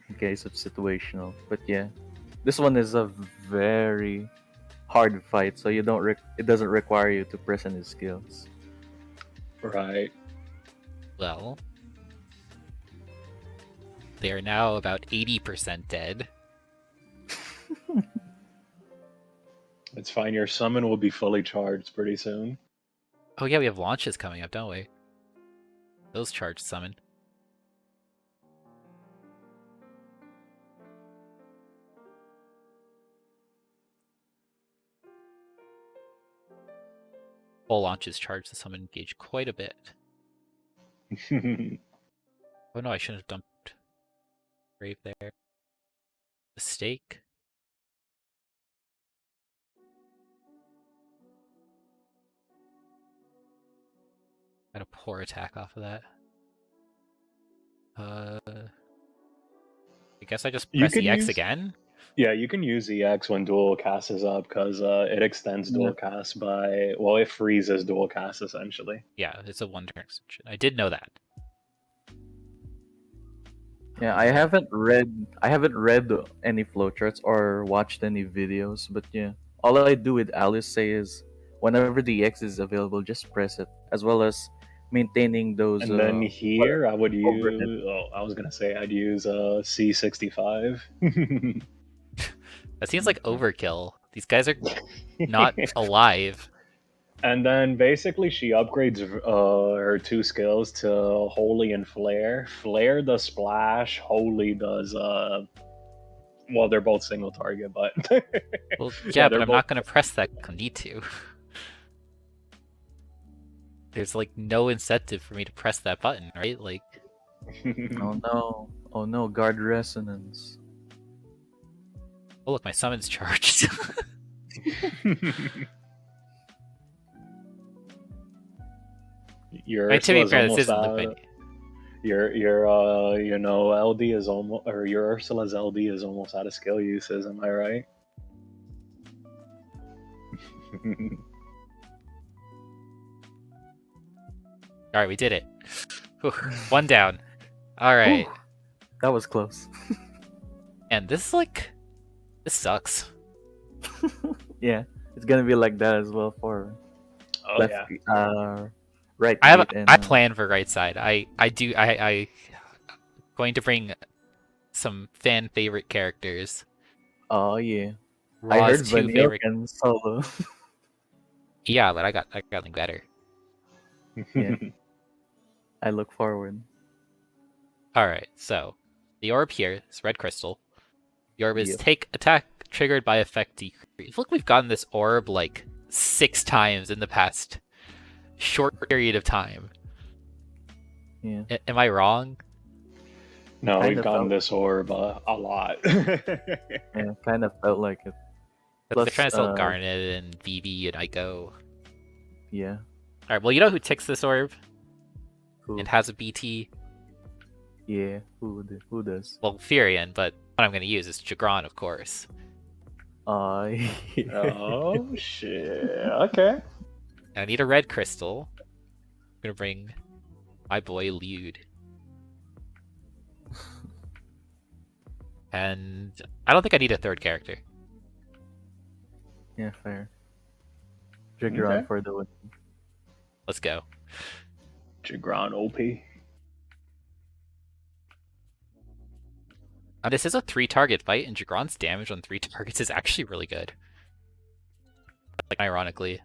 Speaker 3: in case of situational. But yeah, this one is a very hard fight, so you don't it doesn't require you to press any skills.
Speaker 2: Right.
Speaker 1: well. They are now about 80% dead.
Speaker 2: It's fine. Your summon will be fully charged pretty soon.
Speaker 1: Oh yeah, we have launches coming up, don't we? Those charged summon. Full launches charge the summon gauge quite a bit. Oh no, I shouldn't have dumped Brave there. Mistake. Got a poor attack off of that. I guess I just
Speaker 2: You
Speaker 1: press
Speaker 2: can
Speaker 1: EX
Speaker 2: use
Speaker 1: again?
Speaker 2: Yeah, you can use EX when dual cast is up because it extends
Speaker 3: Yeah.
Speaker 2: dual cast by, well, it freezes dual cast essentially.
Speaker 1: Yeah, it's a one-turn extension. I did know that.
Speaker 3: Yeah, I haven't read any flowcharts or watched any videos, but yeah, all I do with Alice say is whenever the X is available, just press it, as well as maintaining those
Speaker 2: And then here I would
Speaker 3: overhead.
Speaker 2: use, oh, I was gonna say I'd use C65.
Speaker 1: That seems like overkill. These guys are not alive.
Speaker 2: And then basically she upgrades her two skills to Holy and Flare. Flare does splash, Holy does well, they're both single target, but
Speaker 1: Well, yeah,
Speaker 2: yeah,
Speaker 1: but
Speaker 2: they're
Speaker 1: I'm
Speaker 2: both.
Speaker 1: not gonna press that I need to. There's like no incentive for me to press that button, right? Like,
Speaker 3: Oh no, guard resonance.
Speaker 1: oh look, my summon's charged.
Speaker 2: Your
Speaker 1: Right, to be
Speaker 2: Ursula's
Speaker 1: fair, this
Speaker 2: almost
Speaker 1: isn't the
Speaker 2: out.
Speaker 1: mini.
Speaker 2: Your you know, LD is almost, or your Ursula's LD is almost out of skill uses. Am I right?
Speaker 1: Alright, we did it. Whew, one down. Alright.
Speaker 3: Ooh, that was close.
Speaker 1: And this sucks.
Speaker 3: Yeah, it's gonna be like that as well for
Speaker 2: Oh
Speaker 3: left,
Speaker 2: yeah.
Speaker 3: right
Speaker 1: I
Speaker 3: gate and
Speaker 1: I plan for right side. I going to bring some fan favorite characters.
Speaker 3: oh yeah, I
Speaker 1: Raw's
Speaker 3: heard
Speaker 1: two
Speaker 3: Vanille
Speaker 1: favorite.
Speaker 3: can solo.
Speaker 1: Yeah, but I got something better.
Speaker 3: Yeah. I look forward.
Speaker 1: Alright, so the orb here is red crystal. The orb is
Speaker 3: Yep.
Speaker 1: take attack triggered by effect decrease. Look, we've gotten this orb like 6 times in the past short period of time.
Speaker 3: Yeah.
Speaker 1: Am I wrong?
Speaker 2: No,
Speaker 3: Kind
Speaker 2: we've
Speaker 3: of
Speaker 2: gotten
Speaker 3: felt,
Speaker 2: this orb a lot.
Speaker 3: yeah, kind of felt like it.
Speaker 1: They're
Speaker 3: Plus,
Speaker 1: trying to sell Garnet and Vivi and Ico.
Speaker 3: yeah,
Speaker 1: Alright, well, you know who ticks this orb
Speaker 3: who,
Speaker 1: and has a BT?
Speaker 3: yeah, who does?
Speaker 1: Well, Furion, but what I'm going to use is Jagron, of course.
Speaker 3: Yeah.
Speaker 2: Oh shit. Okay.
Speaker 1: I need a red crystal. I'm going to bring my boy Lude. And I don't think I need a third character.
Speaker 3: Yeah, fair. Jigger
Speaker 2: Okay.
Speaker 3: for the win.
Speaker 1: Let's go.
Speaker 2: Jagron OP.
Speaker 1: This is a 3-target fight, and Jagron's damage on 3 targets is actually really good. Like, ironically.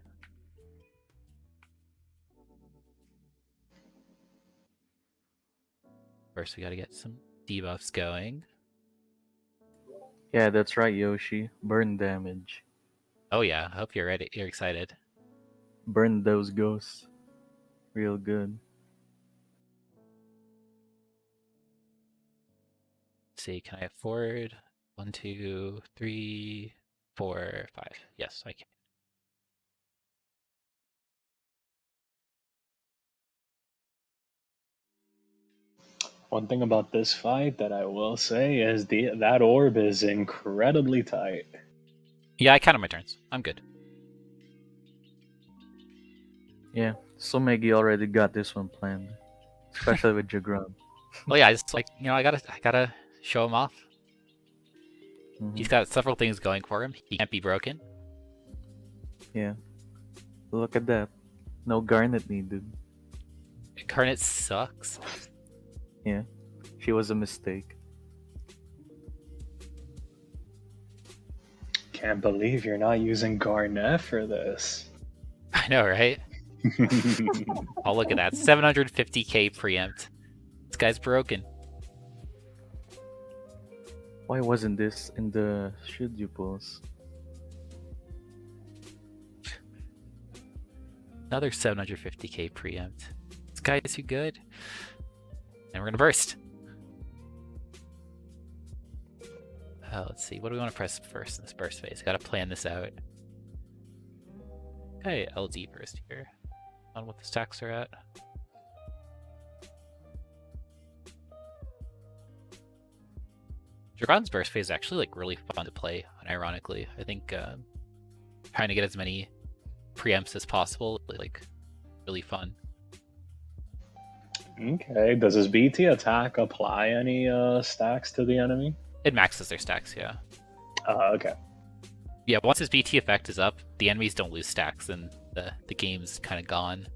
Speaker 1: First, we gotta get some debuffs going.
Speaker 3: Yeah, that's right, Yoshi. Burn damage.
Speaker 1: Oh yeah, I hope you're ready. You're excited.
Speaker 3: Burn those ghosts. Real good.
Speaker 1: Let's see, can I afford 1, 2, 3, 4, 5? Yes, I can.
Speaker 2: One thing about this fight that I will say is that orb is incredibly tight.
Speaker 1: Yeah, I counted my turns. I'm good.
Speaker 3: Yeah, Somegi already got this one planned, especially with Jagron.
Speaker 1: Well, yeah, I just like I gotta show him off. He's
Speaker 3: Mhm.
Speaker 1: got several things going for him. He can't be broken.
Speaker 3: Yeah, look at that. No Garnet needed.
Speaker 1: Incarnate sucks.
Speaker 3: Yeah, she was a mistake.
Speaker 2: Can't believe you're not using Garnet for this.
Speaker 1: I know, right? Oh, look at that. 750k preempt. This guy's broken.
Speaker 3: Why wasn't this in the should you pulls?
Speaker 1: Another 750k preempt. This guy is too good. And we're gonna burst. Let's see. What do we want to press first in this burst phase? Gotta plan this out. Okay, LD first here. On what the stacks are at. Dragon's burst phase is actually like really fun to play, unironically. I think trying to get as many preempts as possible, like really fun.
Speaker 2: Okay, does his BT attack apply any stacks to the enemy?
Speaker 1: It maxes their stacks, yeah.
Speaker 2: Okay.
Speaker 1: Yeah, once his BT effect is up, the enemies don't lose stacks, and the game's kind of gone.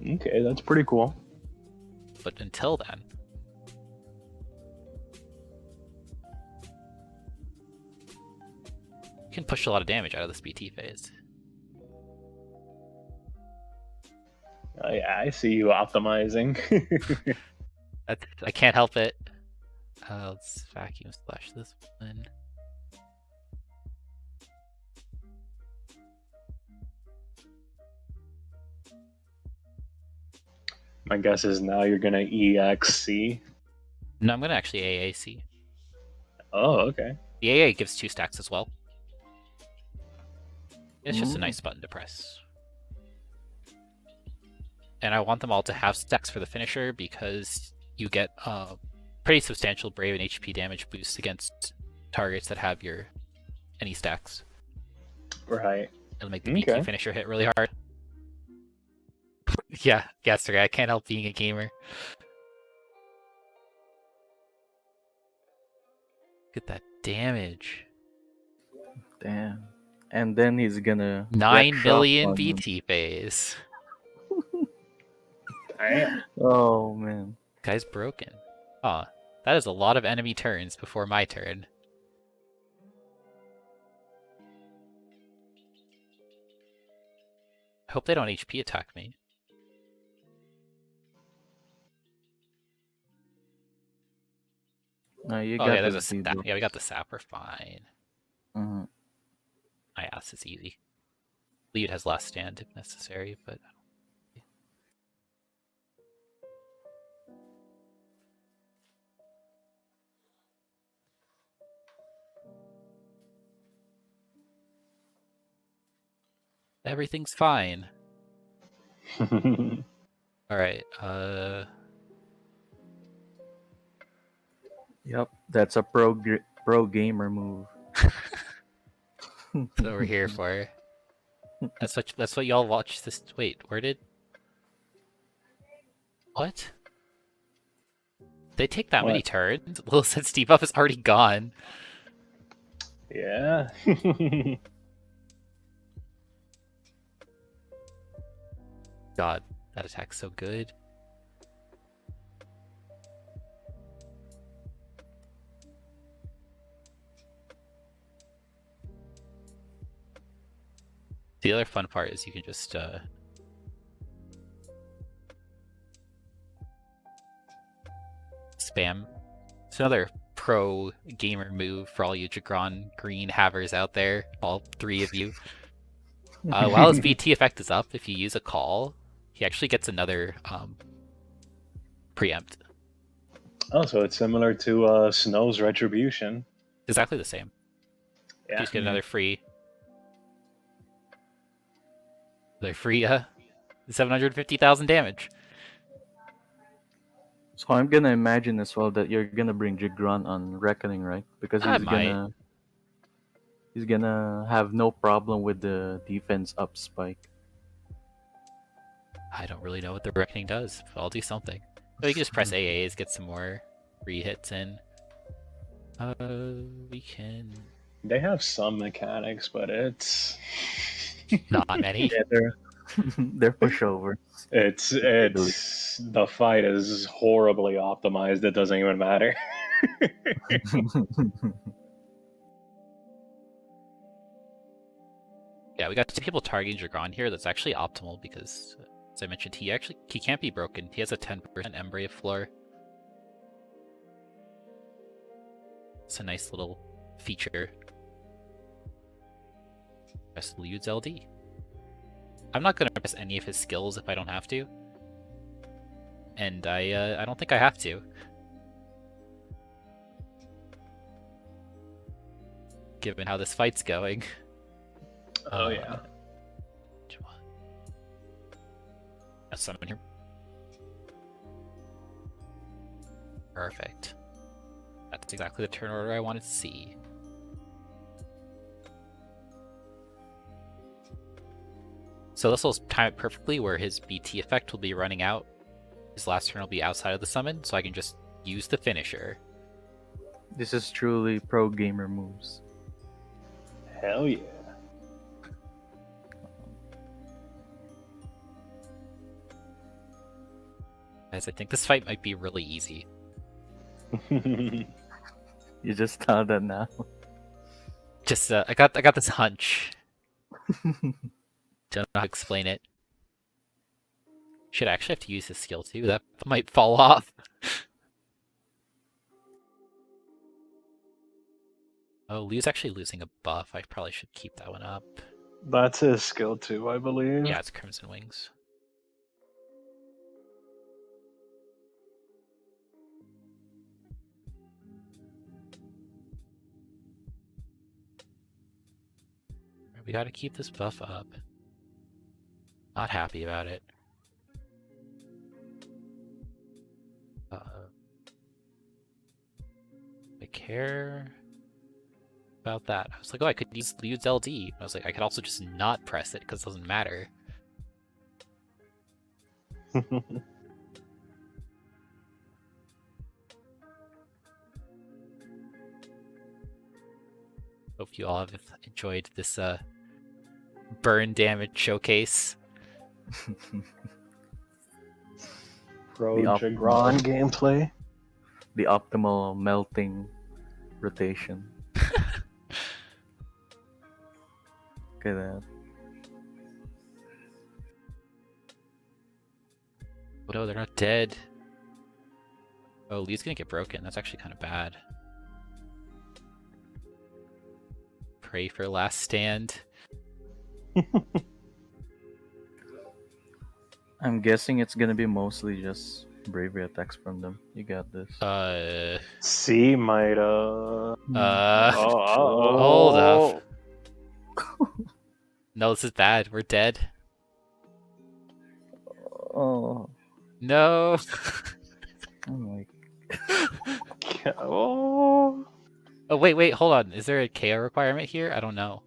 Speaker 2: Okay, that's pretty cool.
Speaker 1: But until then, you can push a lot of damage out of this BT phase.
Speaker 2: Yeah, I see you optimizing.
Speaker 1: I can't help it. Let's vacuum splash this one.
Speaker 2: My guess is now you're gonna EXC.
Speaker 1: No, I'm gonna actually AAC.
Speaker 2: Oh, okay.
Speaker 1: The AA gives 2 stacks as well. It's just a
Speaker 3: Ooh.
Speaker 1: nice button to press. And I want them all to have stacks for the finisher because you get pretty substantial Brave and HP damage boost against targets that have any stacks.
Speaker 2: Right.
Speaker 1: It'll make the BT
Speaker 2: Okay.
Speaker 1: finisher hit really hard. Yeah, sorry, I can't help being a gamer. Look at that damage.
Speaker 3: Damn. And then he's gonna
Speaker 1: 9
Speaker 3: wreck shop
Speaker 1: million
Speaker 3: on you.
Speaker 1: BT phase.
Speaker 2: Damn.
Speaker 3: Oh man.
Speaker 1: Guy's broken. Aw, that is a lot of enemy turns before my turn. I hope they don't HP attack me.
Speaker 3: No, you
Speaker 1: Oh
Speaker 3: got
Speaker 1: yeah, there's a
Speaker 3: this,
Speaker 1: sap.
Speaker 3: Dido.
Speaker 1: Yeah, we got the sap. We're fine.
Speaker 3: Mhm.
Speaker 1: My ass is easy. Lead has last stand if necessary, but everything's fine. All right.
Speaker 3: Yep, that's a pro gamer move.
Speaker 1: That's what we're here for. That's what y'all watch this. Wait, where did? What? They take that many
Speaker 2: What?
Speaker 1: turns? Lil said Steve Buff is already gone.
Speaker 2: Yeah.
Speaker 1: God, that attack's so good. The other fun part is you can just spam. It's another pro gamer move for all you Jagron green havers out there, all 3 of you. While his BT effect is up, if you use a call, he actually gets another preempt.
Speaker 2: Oh, so it's similar to Snow's Retribution.
Speaker 1: Exactly the same. You
Speaker 2: Yeah.
Speaker 1: just get another free 750,000 damage.
Speaker 3: So I'm gonna imagine as well that you're gonna bring Jigron on Reckoning, right? Because
Speaker 1: I might.
Speaker 3: he's gonna have no problem with the defense up spike.
Speaker 1: I don't really know what the Reckoning does, but I'll do something. So we can just press AAs, get some more free hits in. We can...
Speaker 2: They have some mechanics, but it's
Speaker 1: Not many.
Speaker 3: Yeah, they're pushovers.
Speaker 2: it's the fight is horribly optimized. It doesn't even matter.
Speaker 1: Yeah, we got two people targeting Dragron here. That's actually optimal because, as I mentioned, he can't be broken. He has a 10% Embrave floor. It's a nice little feature. Press Lude's LD. I'm not gonna press any of his skills if I don't have to. And I don't think I have to. Given how this fight's going.
Speaker 2: Oh yeah.
Speaker 1: Let's summon here. Perfect. That's exactly the turn order I wanted to see. So this will time it perfectly where his BT effect will be running out. His last turn will be outside of the summon, so I can just use the finisher.
Speaker 3: This is truly pro gamer moves.
Speaker 2: Hell yeah.
Speaker 1: Guys, I think this fight might be really easy.
Speaker 3: You just thought that now.
Speaker 1: Just I got this hunch. Don't know how to explain it. Should I actually have to use his skill too? That might fall off. Oh, Liu's actually losing a buff. I probably should keep that one up.
Speaker 2: That's his skill too, I believe.
Speaker 1: Yeah, it's Crimson Wings. We gotta keep this buff up. Not happy about it. I care about that. I was like, oh, I could use LD. I was like, I could also just not press it because it doesn't matter. Hope you all have enjoyed this burn damage showcase.
Speaker 2: Pro
Speaker 3: The
Speaker 2: Jagron gameplay.
Speaker 3: The optimal melting rotation. Look at that.
Speaker 1: Oh no, they're not dead. Oh, Lee's gonna get broken. That's actually kind of bad. Pray for last stand.
Speaker 3: I'm guessing it's gonna be mostly just bravery attacks from them. You got this.
Speaker 2: C might
Speaker 1: Hold up. No, this is bad. We're dead.
Speaker 3: Oh.
Speaker 1: No.
Speaker 3: Oh my.
Speaker 2: Oh.
Speaker 1: Oh wait, hold on. Is there a KO requirement here? I don't know.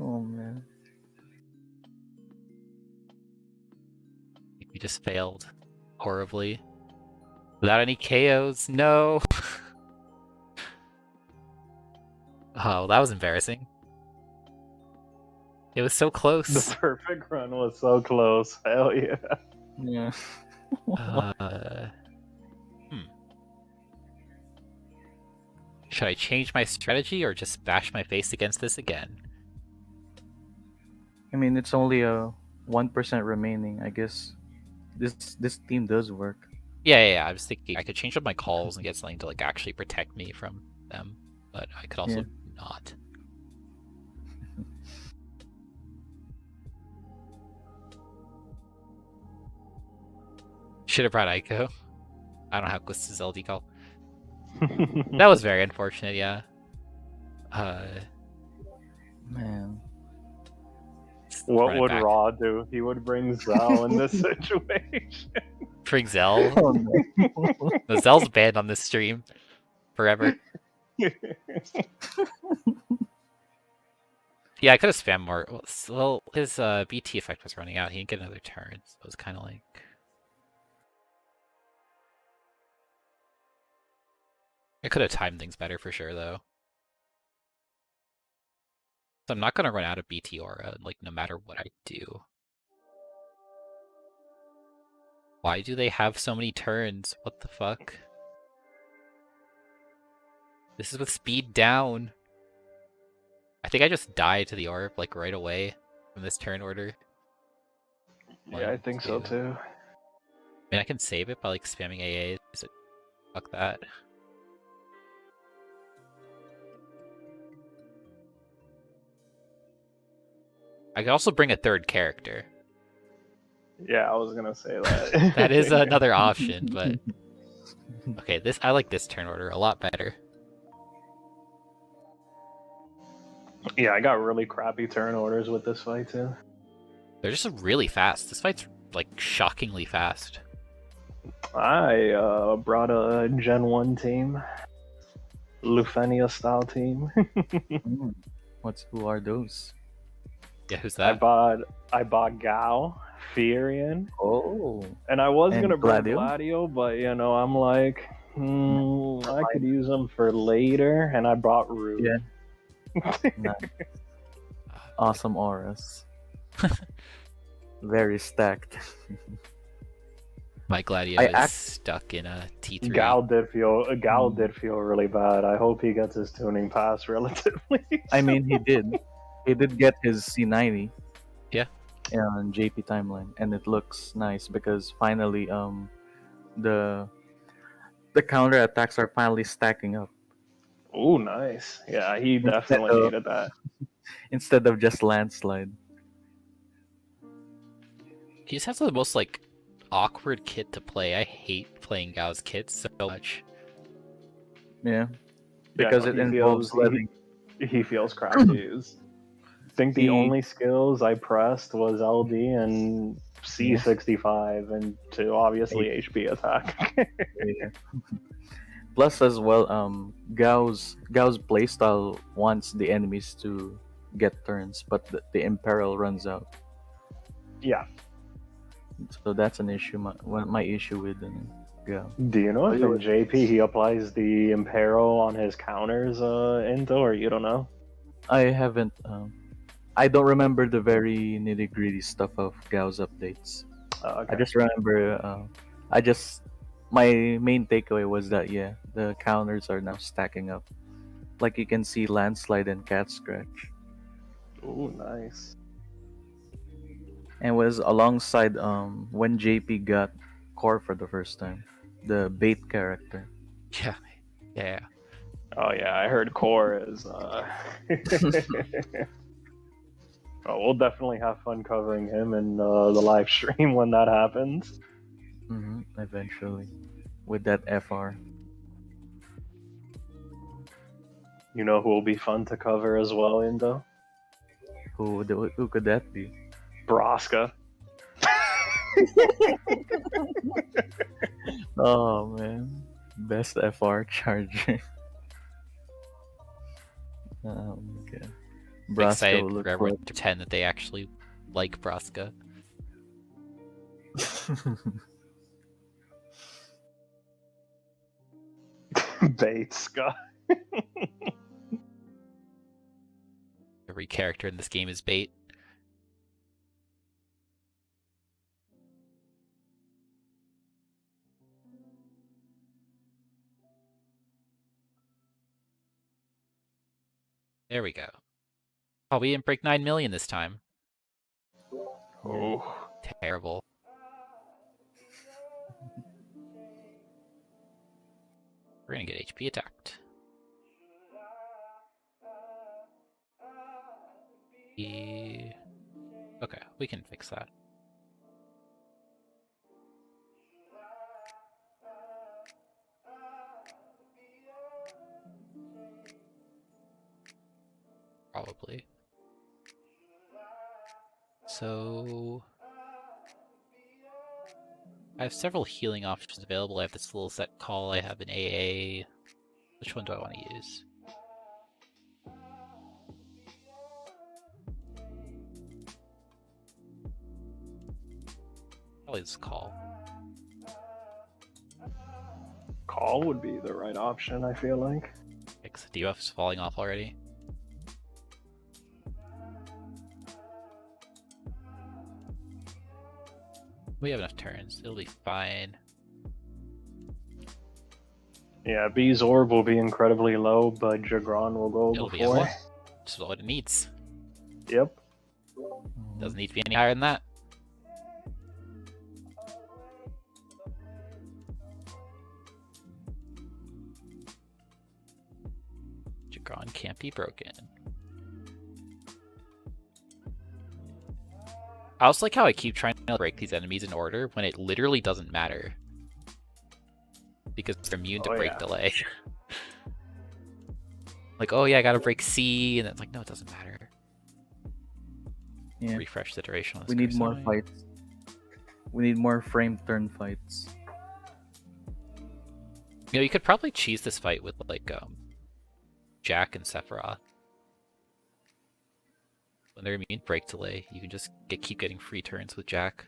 Speaker 3: Oh man.
Speaker 1: We just failed horribly. Without any KOs. No. Oh, that was embarrassing. It was so close.
Speaker 2: The perfect run was so close. Hell yeah.
Speaker 3: Yeah.
Speaker 1: Should I change my strategy or just bash my face against this again?
Speaker 3: I mean, it's only a 1% remaining. I guess this team does work.
Speaker 1: Yeah. I was thinking I could change up my calls and get something to like actually protect me from them, but I could also not. Should have brought Aiko. I don't have Glis's LD call. That was very unfortunate, yeah.
Speaker 3: Man.
Speaker 2: What would Raw do? He would bring Zhao in this situation.
Speaker 1: Bring Zell.
Speaker 3: Oh no.
Speaker 1: No, Zell's banned on this stream forever. Yeah, I could have spammed more. Well, his BT effect was running out. He didn't get another turn, so it was kind of like. I could have timed things better for sure, though. So I'm not gonna run out of BT aura, like no matter what I do. Why do they have so many turns? What the fuck? This is with speed down. I think I just die to the orb like right away from this turn order.
Speaker 2: Yeah, I think so too.
Speaker 1: I mean, I can save it by like spamming AAs. But fuck that. I could also bring a third character.
Speaker 2: Yeah, I was gonna say that.
Speaker 1: That is another option, but okay, I like this turn order a lot better.
Speaker 2: Yeah, I got really crappy turn orders with this fight too.
Speaker 1: They're just really fast. This fight's like shockingly fast.
Speaker 2: I brought a Gen 1 team. Lufenia style team.
Speaker 3: Who are those?
Speaker 1: Yeah, who's
Speaker 2: I
Speaker 1: that?
Speaker 2: bought Gao, Furion,
Speaker 3: Oh.
Speaker 2: and I was
Speaker 3: And
Speaker 2: gonna bring
Speaker 3: Gladio?
Speaker 2: Gladio, but I'm like, I could use them for later, and I brought Rue.
Speaker 3: Yeah. Nice. Awesome auras. Very stacked.
Speaker 1: My Gladio is stuck in a T3.
Speaker 2: Gal did feel really bad. I hope he gets his tuning pass relatively.
Speaker 3: I mean, he did. He did get his C90.
Speaker 1: Yeah.
Speaker 3: On JP timeline, and it looks nice because finally, the counter attacks are finally stacking up.
Speaker 2: Oh, nice. Yeah, he definitely needed that.
Speaker 3: Instead of just landslide.
Speaker 1: He just has the most like awkward kit to play. I hate playing Gao's kits so much.
Speaker 3: Yeah. Because it involves letting.
Speaker 2: He feels crap to use. I think the only skills I pressed was LD and C65 and to obviously HP attack.
Speaker 3: Yeah. Plus as well, Gao's playstyle wants the enemies to get turns, but the Imperil runs out.
Speaker 2: Yeah.
Speaker 3: So that's an issue. My issue with Gao.
Speaker 2: Do you know if in JP he applies the Imperil on his counters, Into, or you don't know?
Speaker 3: I haven't. I don't remember the very nitty gritty stuff of Gao's updates.
Speaker 2: Okay.
Speaker 3: I just remember. My main takeaway was that the counters are now stacking up. Like you can see landslide and cat scratch.
Speaker 2: Ooh, nice.
Speaker 3: And was alongside when JP got Core for the first time, the bait character.
Speaker 1: Yeah.
Speaker 2: Oh yeah, I heard Core is. Oh, we'll definitely have fun covering him in the live stream when that happens.
Speaker 3: Eventually, with that FR.
Speaker 2: You know who will be fun to cover as well, Indo?
Speaker 3: Who could that be?
Speaker 2: Braska.
Speaker 3: Oh man, best FR charger. Oh my god.
Speaker 1: I'm excited for everyone to pretend that they actually like Braska.
Speaker 2: Bait Scott.
Speaker 1: Every character in this game is bait. There we go. Oh, we didn't break 9 million this time.
Speaker 2: Oh.
Speaker 1: Terrible. We're gonna get HP attacked. Okay, we can fix that. Probably. So I have several healing options available. I have this little set call. I have an AA. Which one do I want to use? Probably this call.
Speaker 2: Call would be the right option, I feel like.
Speaker 1: Because the debuff is falling off already. We have enough turns. It'll be fine.
Speaker 2: Yeah, B's orb will be incredibly low, but Jagron will go
Speaker 1: It'll be
Speaker 2: before.
Speaker 1: a 1. Just what it needs.
Speaker 2: Yep.
Speaker 1: Doesn't need to be any higher than that. Jagron can't be broken. I also like how I keep trying to break these enemies in order when it literally doesn't matter. Because they're immune to break delay. Like, oh yeah, I gotta break C, and it's like, no, it doesn't matter.
Speaker 3: Yeah.
Speaker 1: Refresh the duration on this.
Speaker 3: We need more
Speaker 1: cursor.
Speaker 3: fights. We need more frame turn fights.
Speaker 1: You know, you could probably cheese this fight with like Jack and Sephiroth. When they're immune to break delay, you can just keep getting free turns with Jack.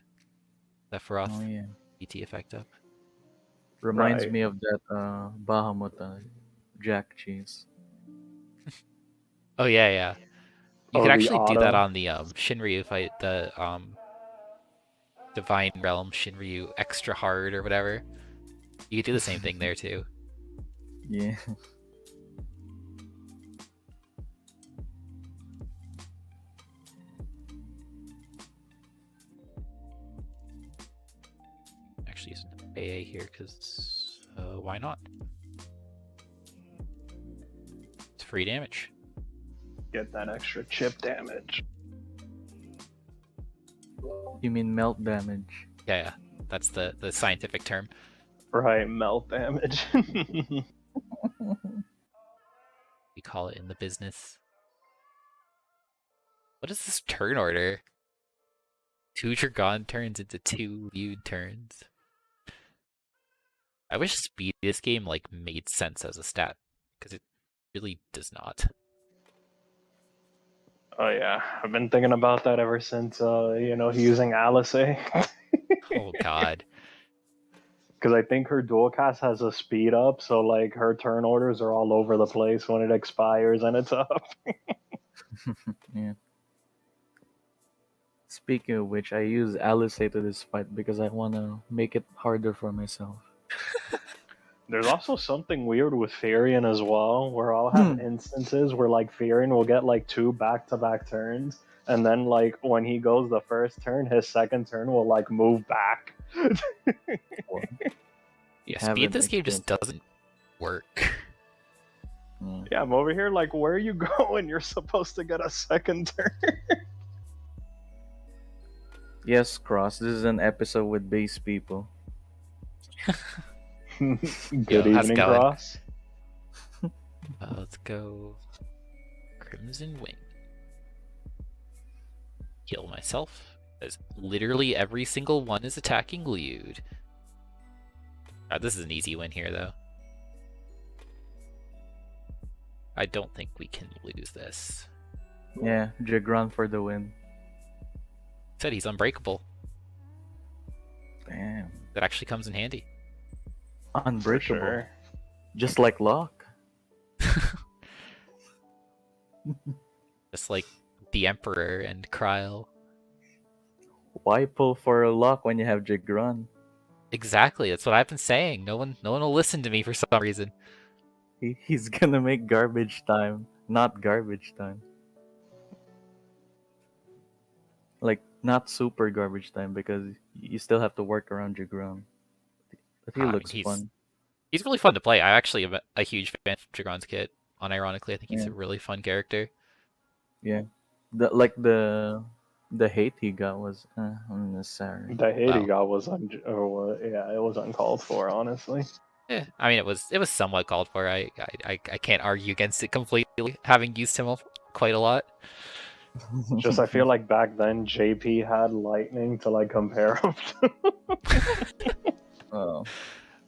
Speaker 1: Sephiroth,
Speaker 3: Oh yeah.
Speaker 1: BT effect up.
Speaker 3: Reminds
Speaker 2: Right.
Speaker 3: me of that Bahamut Jack cheese.
Speaker 1: Oh yeah, yeah. You
Speaker 2: Oh,
Speaker 1: could
Speaker 2: the
Speaker 1: actually do that
Speaker 2: auto?
Speaker 1: on the Shinryu fight, the Divine Realm Shinryu extra hard or whatever. You could do the same thing there too.
Speaker 3: Yeah.
Speaker 1: Actually use an AA here because why not? It's free damage.
Speaker 2: Get that extra chip damage.
Speaker 3: You mean melt damage?
Speaker 1: Yeah, yeah. That's the scientific term.
Speaker 2: Right, melt damage.
Speaker 1: We call it in the business. What is this turn order? 2 Dragon turns into 2 viewed turns. I wish speed this game like made sense as a stat, because it really does not.
Speaker 2: Oh yeah, I've been thinking about that ever since using Alice.
Speaker 1: Oh god.
Speaker 2: Because I think her dual cast has a speed up, so like her turn orders are all over the place when it expires and it's up.
Speaker 3: Yeah. Speaking of which, I use Alice to this fight because I want to make it harder for myself.
Speaker 2: There's also something weird with Farion as well, where I'll have instances where like Farion will get like 2 back-to-back turns, and then like when he goes the first turn, his second turn will like move back.
Speaker 1: Yeah,
Speaker 3: Haven't
Speaker 1: speed this game just
Speaker 3: experienced that.
Speaker 1: doesn't work.
Speaker 3: Yeah.
Speaker 2: Yeah, I'm over here like, where are you going? You're supposed to get a second turn.
Speaker 3: Yes, Cross. This is an episode with base people.
Speaker 2: Good
Speaker 1: Yo, how's it
Speaker 2: evening,
Speaker 1: going?
Speaker 2: Cross.
Speaker 1: Let's go Crimson Wing. Heal myself, as literally every single one is attacking Liud. This is an easy win here, though. I don't think we can lose this.
Speaker 3: Yeah, Jagron for the win.
Speaker 1: Said he's unbreakable.
Speaker 3: Damn.
Speaker 1: That actually comes in handy.
Speaker 3: Unbreakable.
Speaker 2: Sure.
Speaker 3: Just like Locke.
Speaker 1: Just like the Emperor and Kryl.
Speaker 3: Why pull for a Locke when you have Jagron?
Speaker 1: Exactly, that's what I've been saying. No one will listen to me for some reason.
Speaker 3: He's gonna make garbage time, not garbage time. Like, not super garbage time because you still have to work around Jagron. But he
Speaker 1: I mean,
Speaker 3: looks fun.
Speaker 1: He's really fun to play. I actually am a huge fan of Jagron's kit. Unironically, I think he's
Speaker 3: Yeah.
Speaker 1: a really fun character.
Speaker 3: Yeah. The hate he got was unnecessary.
Speaker 2: The hate he
Speaker 1: Wow.
Speaker 2: got was it was uncalled for, honestly.
Speaker 1: Yeah, I mean, it was somewhat called for. I can't argue against it completely, having used him quite a lot.
Speaker 2: Just I feel like back then JP had lightning to like compare him to.
Speaker 3: Oh.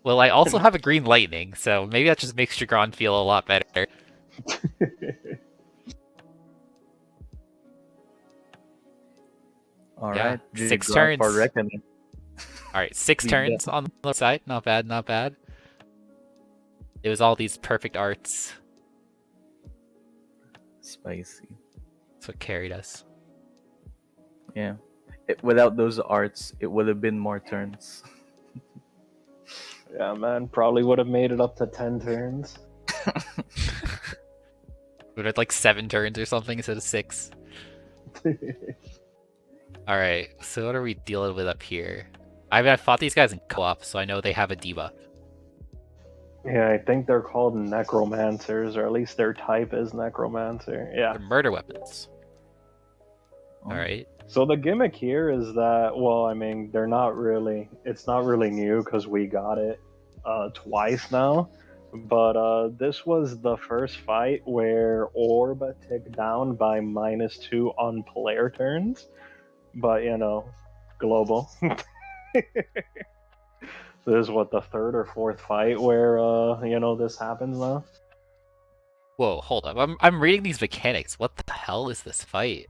Speaker 1: Well, I also have a green lightning, so maybe that just makes Jagron feel a lot better.
Speaker 3: All
Speaker 1: Yeah,
Speaker 3: right.
Speaker 1: 6
Speaker 3: Jigron
Speaker 1: turns.
Speaker 3: for reckoning.
Speaker 1: All right, 6
Speaker 3: We
Speaker 1: turns on the left side. Not bad, not bad. It was all these perfect arts.
Speaker 3: Spicy.
Speaker 1: That's what carried us.
Speaker 3: Yeah. Without those arts, it would have been more turns.
Speaker 2: Yeah, man, probably would have made it up to 10 turns.
Speaker 1: We had like 7 turns or something instead of 6. All right, so what are we dealing with up here? I fought these guys in co-op, so I know they have a debuff.
Speaker 2: Yeah, I think they're called necromancers, or at least their type is necromancer. Yeah.
Speaker 1: They're murder weapons.
Speaker 3: Oh.
Speaker 1: All right.
Speaker 2: So the gimmick here is that, well, I mean, they're not really, it's not really new because we got it twice now. But this was the first fight where orb ticked down by -2 on player turns. But, you know, global. This is what, the third or fourth fight where, you know, this happens now?
Speaker 1: Whoa, hold up. I'm reading these mechanics. What the hell is this fight?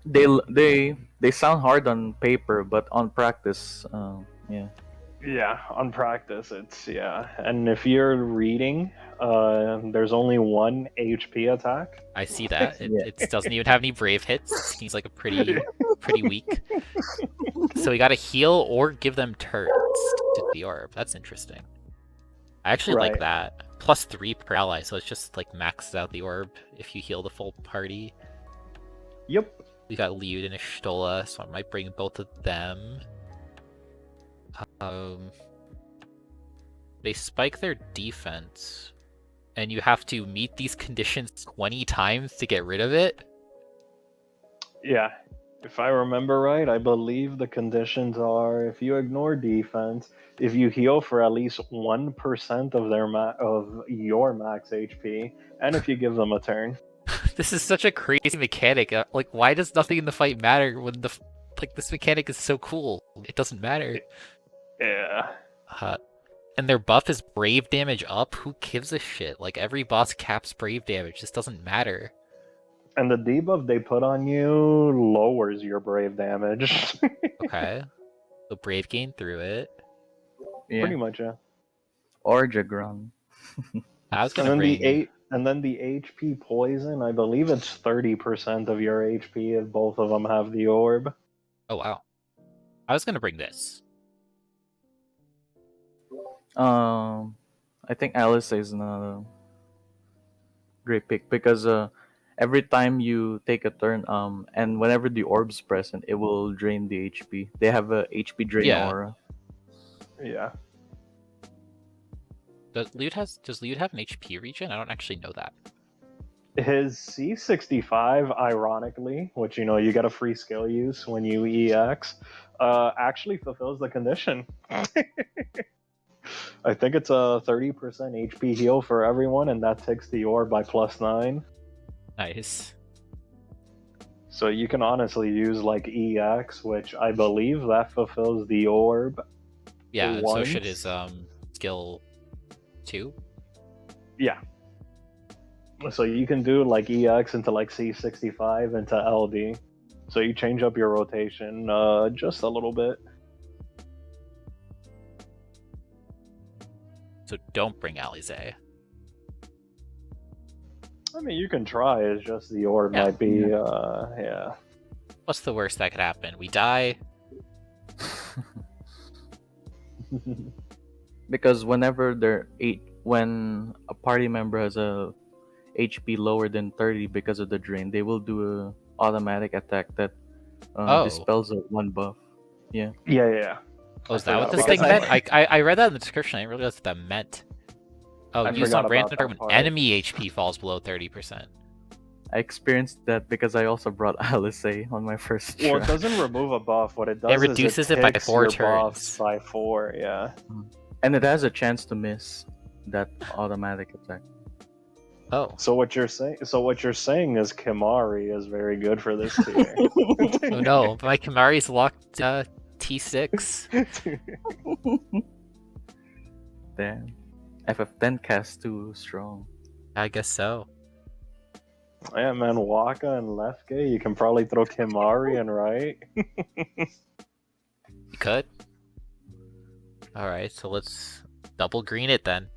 Speaker 3: They sound hard on paper, but on practice, yeah.
Speaker 2: Yeah, on practice, it's, yeah. And if you're reading, there's only 1 HP attack.
Speaker 1: I see that.
Speaker 3: Yeah.
Speaker 1: It doesn't even have any brave hits. It seems like a pretty weak. So we gotta heal or give them turrets to the orb. That's interesting. I actually like
Speaker 2: Right.
Speaker 1: that. +3 per ally, so it's just like maxes out the orb if you heal the full party.
Speaker 2: Yep.
Speaker 1: We got Liud and Ishtola, so I might bring both of them. They spike their defense, and you have to meet these conditions 20 times to get rid of it.
Speaker 2: Yeah. If I remember right, I believe the conditions are if you ignore defense, if you heal for at least 1% of their of your max HP, and if you give them a turn.
Speaker 1: This is such a crazy mechanic. Like, why does nothing in the fight matter when this mechanic is so cool? It doesn't matter.
Speaker 2: Yeah.
Speaker 1: And their buff is brave damage up. Who gives a shit? Like, every boss caps brave damage. This doesn't matter.
Speaker 2: And the debuff they put on you lowers your brave damage.
Speaker 1: Okay. So brave gain through it.
Speaker 3: Yeah.
Speaker 2: Pretty much, yeah.
Speaker 3: Or Jagron.
Speaker 1: I was
Speaker 2: And
Speaker 1: gonna
Speaker 2: then
Speaker 1: bring.
Speaker 2: the HP poison, I believe it's 30% of your HP if both of them have the orb.
Speaker 1: Oh wow. I was gonna bring this.
Speaker 3: I think Alice is not a great pick because every time you take a turn, and whenever the orb's present, it will drain the HP. They have a HP drain
Speaker 1: Yeah.
Speaker 3: aura.
Speaker 2: Yeah.
Speaker 1: Does Liud have an HP regen? I don't actually know that.
Speaker 2: His C65, ironically, which, you know, you get a free skill use when you EX, actually fulfills the condition. I think it's a 30% HP heal for everyone, and that takes the orb by +9.
Speaker 1: Nice.
Speaker 2: So you can honestly use like EX, which I believe that fulfills the orb.
Speaker 1: Yeah, and so should
Speaker 2: once.
Speaker 1: his skill 2.
Speaker 2: Yeah. So you can do like EX into like C65 into LD. So you change up your rotation just a little bit.
Speaker 1: So don't bring Alize.
Speaker 2: I mean, you can try. It's just the orb
Speaker 1: Yeah.
Speaker 2: might be, yeah.
Speaker 1: What's the worst that could happen? We die.
Speaker 3: Because when a party member has a HP lower than 30 because of the drain, they will do a automatic attack that dispels one buff. Yeah.
Speaker 2: Yeah.
Speaker 1: Oh, is
Speaker 2: I
Speaker 1: that what
Speaker 2: forgot
Speaker 1: this
Speaker 2: about
Speaker 1: thing
Speaker 2: that.
Speaker 1: meant? I read that in the description. I didn't realize what that meant. Oh,
Speaker 2: I
Speaker 1: use
Speaker 2: forgot
Speaker 1: on random
Speaker 2: about
Speaker 1: attack
Speaker 2: that
Speaker 1: when
Speaker 2: part.
Speaker 1: enemy HP falls below 30%.
Speaker 3: I experienced that because I also brought Alice on my first try.
Speaker 2: Well, it doesn't remove a buff. What it does
Speaker 1: It reduces
Speaker 2: is
Speaker 1: it by
Speaker 2: takes
Speaker 1: 4
Speaker 2: your
Speaker 1: turns.
Speaker 2: buffs by 4, yeah.
Speaker 3: And it has a chance to miss that automatic attack.
Speaker 1: Oh.
Speaker 2: So what you're saying? So what you're saying is Kimari is very good for this tier.
Speaker 1: Oh no, my Kimari's locked T6.
Speaker 3: Damn. FF10 cast too strong.
Speaker 1: I guess so.
Speaker 2: Yeah, man, Waka and Lefke. You can probably throw Kimari in, right?
Speaker 1: You could. Alright, so let's double green it then.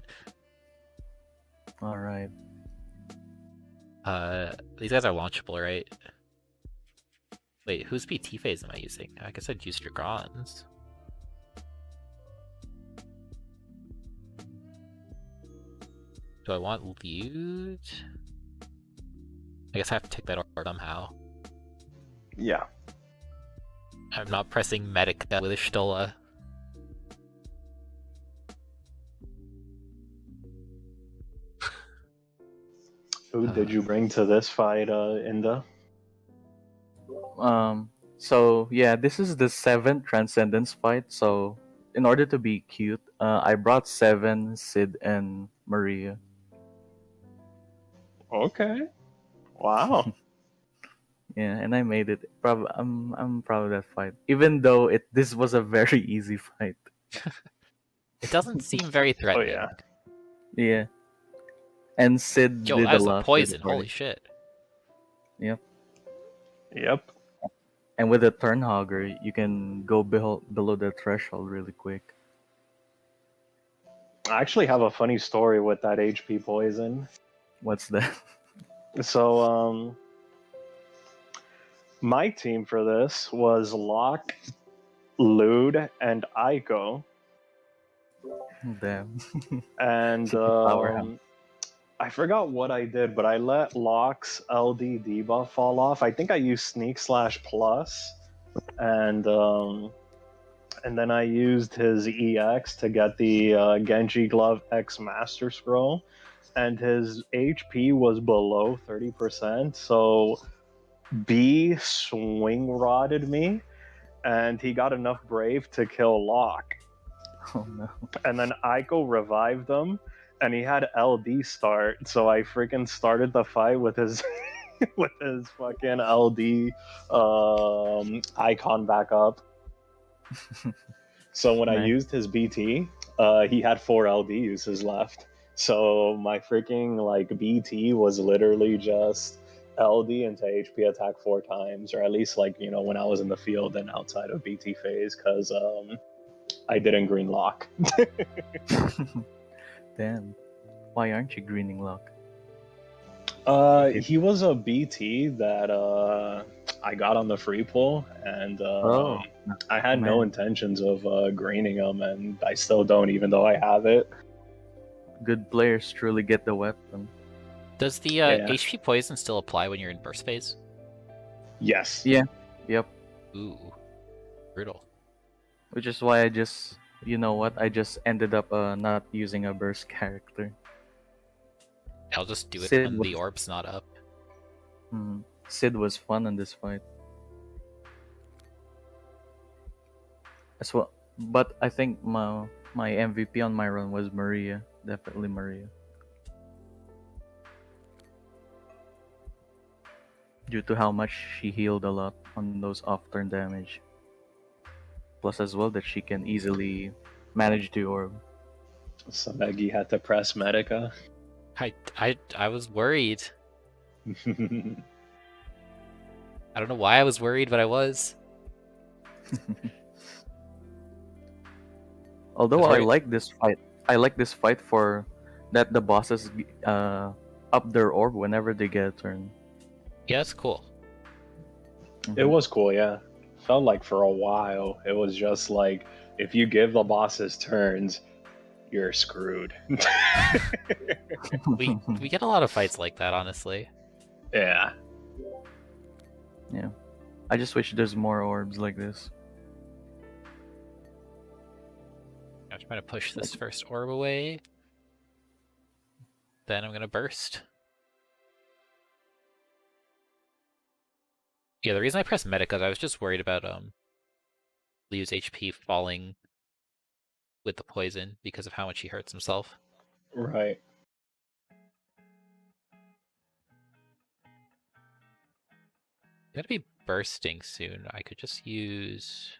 Speaker 3: Alright.
Speaker 1: These guys are launchable, right? Wait, whose BT phase am I using? I guess I'd use Dragons. Do I want Lute? I guess I have to take that orb somehow.
Speaker 2: Yeah.
Speaker 1: I'm not pressing Medica with a Stola.
Speaker 2: Who did you bring to this fight, Inda?
Speaker 3: So yeah, this is the 7th Transcendence fight. So in order to be cute, I brought 7, Sid, and Maria.
Speaker 2: Okay. Wow.
Speaker 3: Yeah, and I made it. I'm proud of that fight. Even though this was a very easy fight.
Speaker 1: It doesn't seem very
Speaker 2: Oh
Speaker 1: threatening.
Speaker 2: yeah.
Speaker 3: Yeah. And Sid
Speaker 1: Yo,
Speaker 3: did
Speaker 1: that
Speaker 3: a
Speaker 1: is a
Speaker 3: lot.
Speaker 1: poison. Holy shit.
Speaker 3: Yep.
Speaker 2: Yep.
Speaker 3: And with a turn hogger, you can go below the threshold really quick.
Speaker 2: I actually have a funny story with that HP poison.
Speaker 3: What's that?
Speaker 2: So, my team for this was Locke, Lude, and Aiko.
Speaker 3: Damn.
Speaker 2: And
Speaker 3: Powerhouse.
Speaker 2: I forgot what I did, but I let Locke's LD debuff fall off. I think I used Sneak Slash Plus, and then I used his EX to get the Genji Glove X Master Scroll, and his HP was below 30%, so B swing rodded me, and he got enough Brave to kill Locke.
Speaker 3: Oh no.
Speaker 2: And then Aiko revived him, and he had LD start, so I freaking started the fight with his with his fucking LD icon back up. So when I
Speaker 3: Nice.
Speaker 2: used his BT, he had 4 LD uses left. So my freaking like BT was literally just LD into HP attack 4 times, or at least like when I was in the field and outside of BT phase, because I didn't green lock.
Speaker 3: Damn. Why aren't you greening Lock?
Speaker 2: He was a BT that I got on the free pull, and I had no
Speaker 3: man.
Speaker 2: intentions of greening him, and I still don't, even though I have it.
Speaker 3: Good players truly get the weapon.
Speaker 1: Does the
Speaker 2: Yeah.
Speaker 1: HP poison still apply when you're in burst phase?
Speaker 2: Yes.
Speaker 3: Yeah. Yep.
Speaker 1: Ooh. Brutal.
Speaker 3: Which is why I just, I just ended up not using a burst character.
Speaker 1: I'll just do it
Speaker 3: Sid
Speaker 1: when the
Speaker 3: was-
Speaker 1: orb's not up.
Speaker 3: Sid was fun in this fight. As well, but I think my MVP on my run was Maria. Definitely Maria. Due to how much she healed a lot on those off-turn damage. Plus as well that she can easily manage the orb.
Speaker 2: Somegi had to press Medica.
Speaker 1: I was worried. I don't know why I was worried, but I was.
Speaker 3: Although
Speaker 1: That's
Speaker 3: I
Speaker 1: right.
Speaker 3: like this fight. I like this fight for that the bosses up their orb whenever they get a turn.
Speaker 1: Yeah, that's cool.
Speaker 2: It was cool, yeah. Felt like for a while, it was just like, if you give the bosses turns, you're screwed.
Speaker 1: We get a lot of fights like that, honestly.
Speaker 2: Yeah.
Speaker 3: Yeah. I just wish there's more orbs like this.
Speaker 1: I'm trying to push this first orb away. Then I'm gonna burst. Yeah, the reason I pressed Medica is I was just worried about Liu's HP falling with the poison because of how much he hurts himself.
Speaker 2: Right.
Speaker 1: gonna be bursting soon. I could just use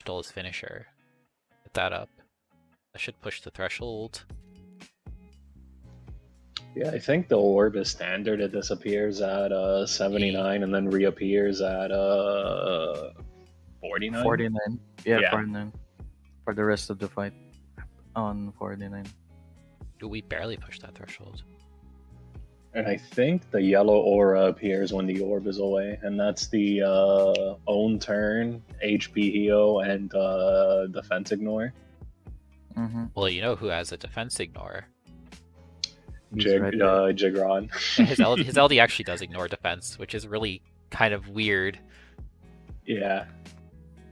Speaker 1: Duel's finisher. Get that up. I should push the threshold.
Speaker 2: Yeah, I think the orb is standard. It disappears at 79 and then reappears at 49.
Speaker 3: 49. Yeah,
Speaker 2: Yeah.
Speaker 3: 49. For the rest of the fight on 49.
Speaker 1: We barely pushed that threshold.
Speaker 2: And I think the yellow aura appears when the orb is away, and that's the own turn, HP heal, and defense ignore.
Speaker 3: Mm-hmm.
Speaker 1: Well, you know who has a defense ignore?
Speaker 2: Jigron.
Speaker 1: His LD actually does ignore defense, which is really kind of weird.
Speaker 2: Yeah.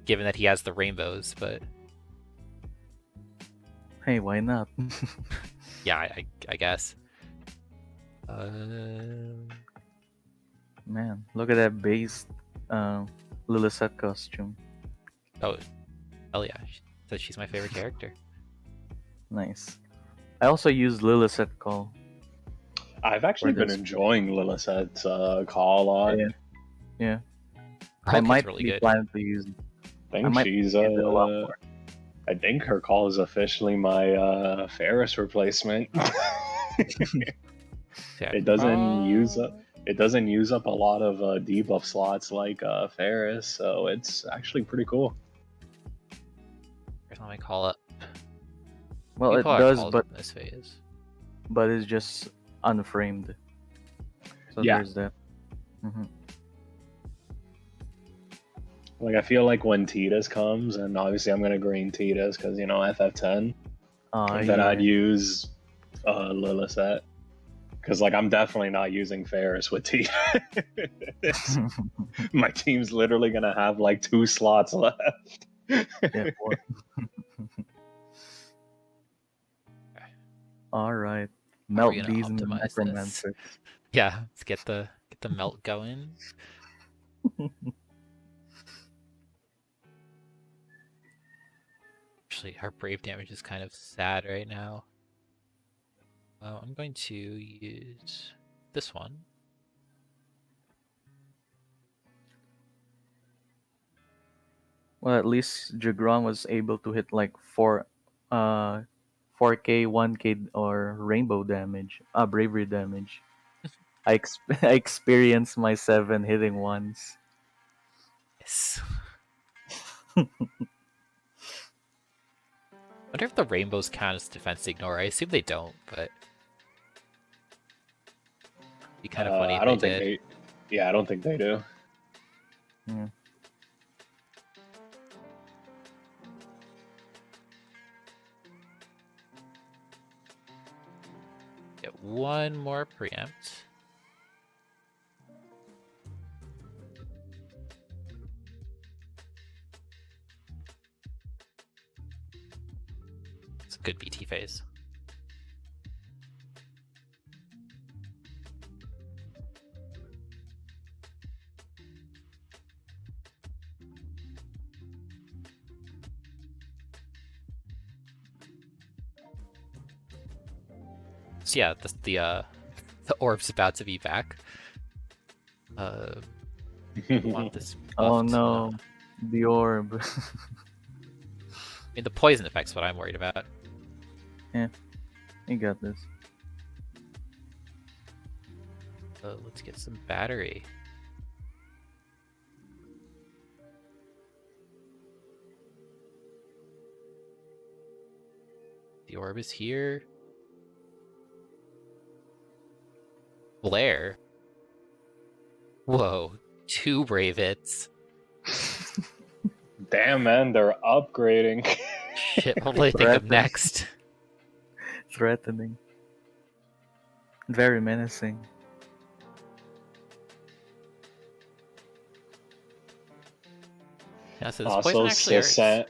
Speaker 1: Given that he has the rainbows, but
Speaker 3: Hey, why not?
Speaker 1: yeah, I guess.
Speaker 3: Man, look at that base Lilith costume.
Speaker 1: Oh, hell yeah! She said she's my favorite character.
Speaker 3: Nice. I also use Lilith call.
Speaker 2: I've actually been enjoying Lilith's call a lot.
Speaker 3: Yeah.
Speaker 1: I
Speaker 3: might
Speaker 1: really
Speaker 3: be
Speaker 1: good.
Speaker 3: planning to use it.
Speaker 2: I think she's a lot more. I think her call is officially my Ferris replacement.
Speaker 1: Yeah.
Speaker 2: It doesn't use up a lot of debuff slots like Ferris, so it's actually pretty cool.
Speaker 1: Here's how I call it.
Speaker 3: Well, it does, but
Speaker 1: this phase.
Speaker 3: But it's just unframed. So
Speaker 2: Yeah.
Speaker 3: there's that. Mm-hmm.
Speaker 2: Like I feel like when Titus comes, and obviously I'm gonna green Titus because FF10. Then I'd use Lilith. Because like I'm definitely not using Ferris with Titus. My team's literally gonna have like 2 slots left.
Speaker 3: Yeah, all right, melt these necromancers.
Speaker 1: Yeah, let's get the melt going. Actually, our brave damage is kind of sad right now. I'm going to use this one.
Speaker 3: Well, at least Jagron was able to hit like 4K, 1K, or rainbow damage. Bravery damage. I experienced my 7 hitting ones.
Speaker 1: Yes. I wonder if the rainbows count as defense ignore. I assume they don't, but it'd be kind of funny if
Speaker 2: I don't
Speaker 1: they
Speaker 2: think
Speaker 1: did.
Speaker 2: I don't think they do.
Speaker 3: Yeah.
Speaker 1: Get one more preempt. It's a good BT phase. So yeah, the orb's about to be back. Want this
Speaker 3: Oh
Speaker 1: buffed,
Speaker 3: no, the orb.
Speaker 1: I mean, the poison effect's what I'm worried about.
Speaker 3: Yeah, you got this.
Speaker 1: Let's get some battery. The orb is here. Blair. Whoa, 2 brave hits.
Speaker 2: Damn, man, they're upgrading.
Speaker 1: Shit, what do I think of next?
Speaker 3: Threatening. Very menacing.
Speaker 1: Yeah, so this poison actually hurts.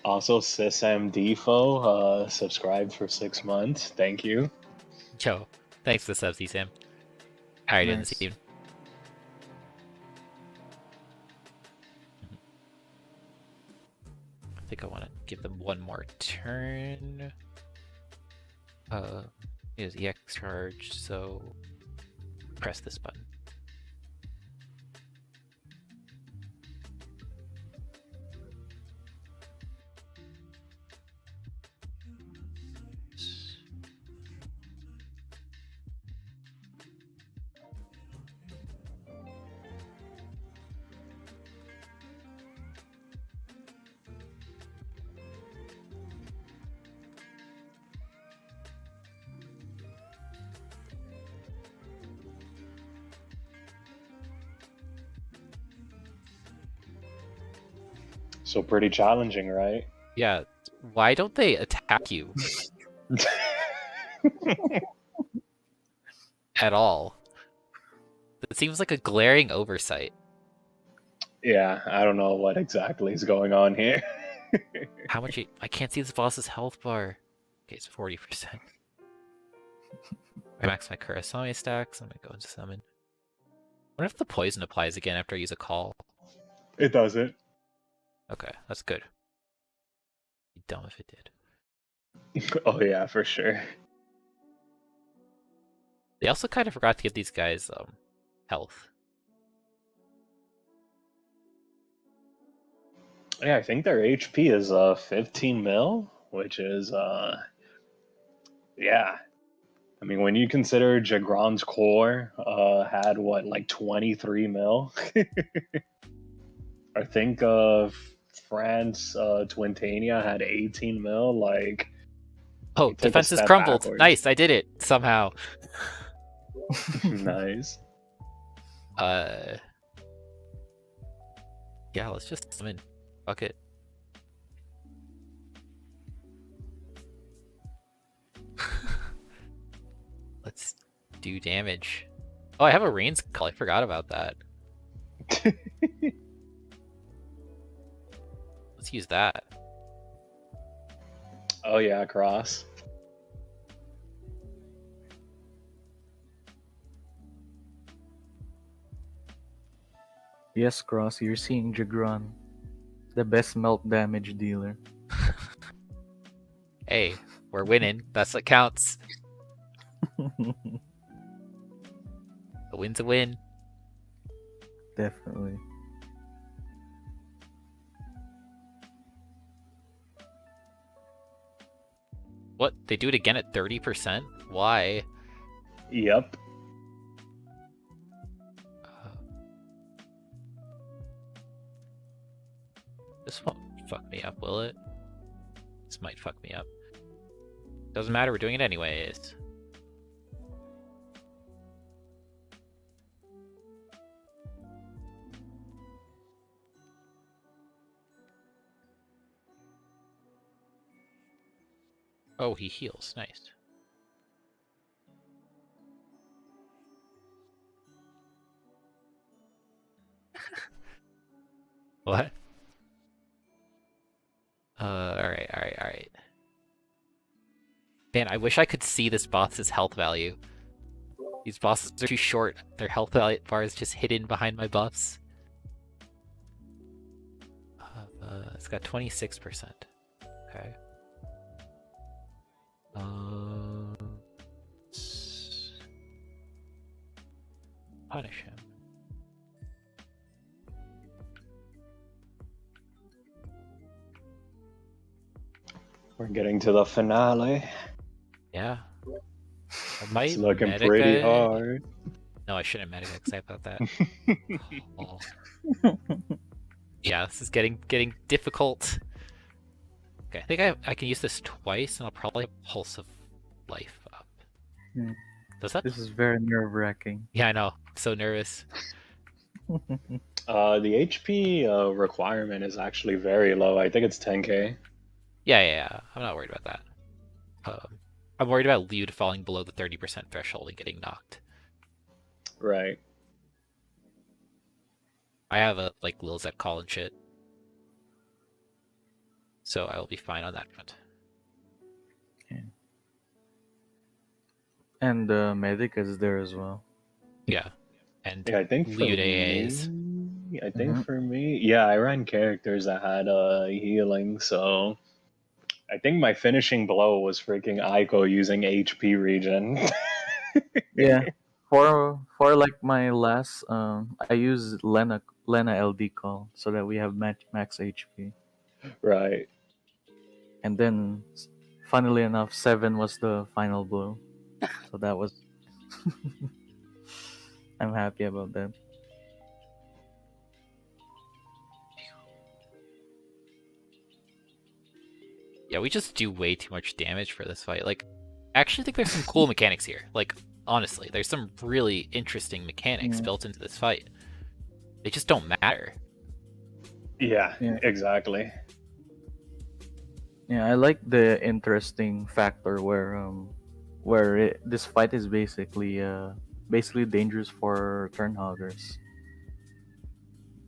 Speaker 2: Also, SysMDFO subscribed for 6 months. Thank you.
Speaker 1: Joe, thanks for the subs, Sam. How are you doing this evening? I think I want to give them one more turn. Is EX charge, so press this button.
Speaker 2: So pretty challenging, right?
Speaker 1: Yeah, why don't they attack you at all? It seems like a glaring oversight.
Speaker 2: Yeah, I don't know what exactly is going on here.
Speaker 1: How much? I can't see this boss's health bar. Okay, it's 40%. I max my Kurasame stacks. I'm gonna go into summon. What if the poison applies again after I use a call?
Speaker 2: It doesn't.
Speaker 1: Okay, that's good. Be dumb if it did.
Speaker 2: Oh yeah, for sure.
Speaker 1: They also kind of forgot to give these guys health.
Speaker 2: Yeah, I think their HP is 15 mil, which is yeah. I mean, when you consider Jagron's core had what, like 23 mil? I think France Twintania had 18 mil. Like,
Speaker 1: Oh,
Speaker 2: you took a
Speaker 1: defenses
Speaker 2: step
Speaker 1: crumbled.
Speaker 2: backwards.
Speaker 1: Nice, I did it somehow.
Speaker 2: Nice.
Speaker 1: Yeah, let's just summon. Fuck it. Let's do damage. Oh, I have a Rain's Call. I forgot about that. Let's use that.
Speaker 2: Oh yeah, cross.
Speaker 3: Yes, Cross, you're seeing Jagron, the best melt damage dealer.
Speaker 1: Hey, we're winning. That's what counts. A win's a win.
Speaker 3: Definitely.
Speaker 1: What? They do it again at 30%? Why?
Speaker 2: Yep.
Speaker 1: This won't fuck me up, will it? This might fuck me up. Doesn't matter, we're doing it anyways. Oh, he heals. Nice. What? Alright. Man, I wish I could see this boss's health value. These bosses are too short. Their health bar is just hidden behind my buffs. It's got 26%. Okay. Punish him.
Speaker 2: We're getting to the finale.
Speaker 1: Yeah. I might
Speaker 2: It's looking
Speaker 1: medica
Speaker 2: pretty
Speaker 1: it.
Speaker 2: hard.
Speaker 1: No, I shouldn't medica because I thought that. Oh. Yeah, this is getting difficult. Okay, I think I can use this twice, and I'll probably have Pulse of Life up. Does that?
Speaker 3: This is very nerve-wracking.
Speaker 1: Yeah, I know. I'm so nervous.
Speaker 2: The HP requirement is actually very low. I think it's 10k.
Speaker 1: Yeah. I'm not worried about that. I'm worried about Lude falling below the 30% threshold and getting knocked.
Speaker 2: Right.
Speaker 1: I have a Lil Zet call and shit. So I will be fine on that front.
Speaker 3: Okay. And Medic is there as well.
Speaker 1: Yeah. And
Speaker 2: Yeah, I think for
Speaker 1: Lude
Speaker 2: me,
Speaker 1: AAs.
Speaker 2: I think for me, yeah, I ran characters that had healing, so I think my finishing blow was freaking Aiko using HP regen.
Speaker 3: Yeah, For like my last, I use Lena LD call so that we have max HP,
Speaker 2: Right.
Speaker 3: and then funnily enough, 7 was the final blow, so that was I'm happy about that.
Speaker 1: Yeah, we just do way too much damage for this fight. Like, I actually think there's some cool mechanics here. Like, honestly, there's some really interesting mechanics
Speaker 3: Yeah.
Speaker 1: built into this fight. They just don't matter.
Speaker 2: Yeah,
Speaker 3: Yeah.
Speaker 2: exactly.
Speaker 3: Yeah, I like the interesting factor where this fight is basically dangerous for turn hoggers.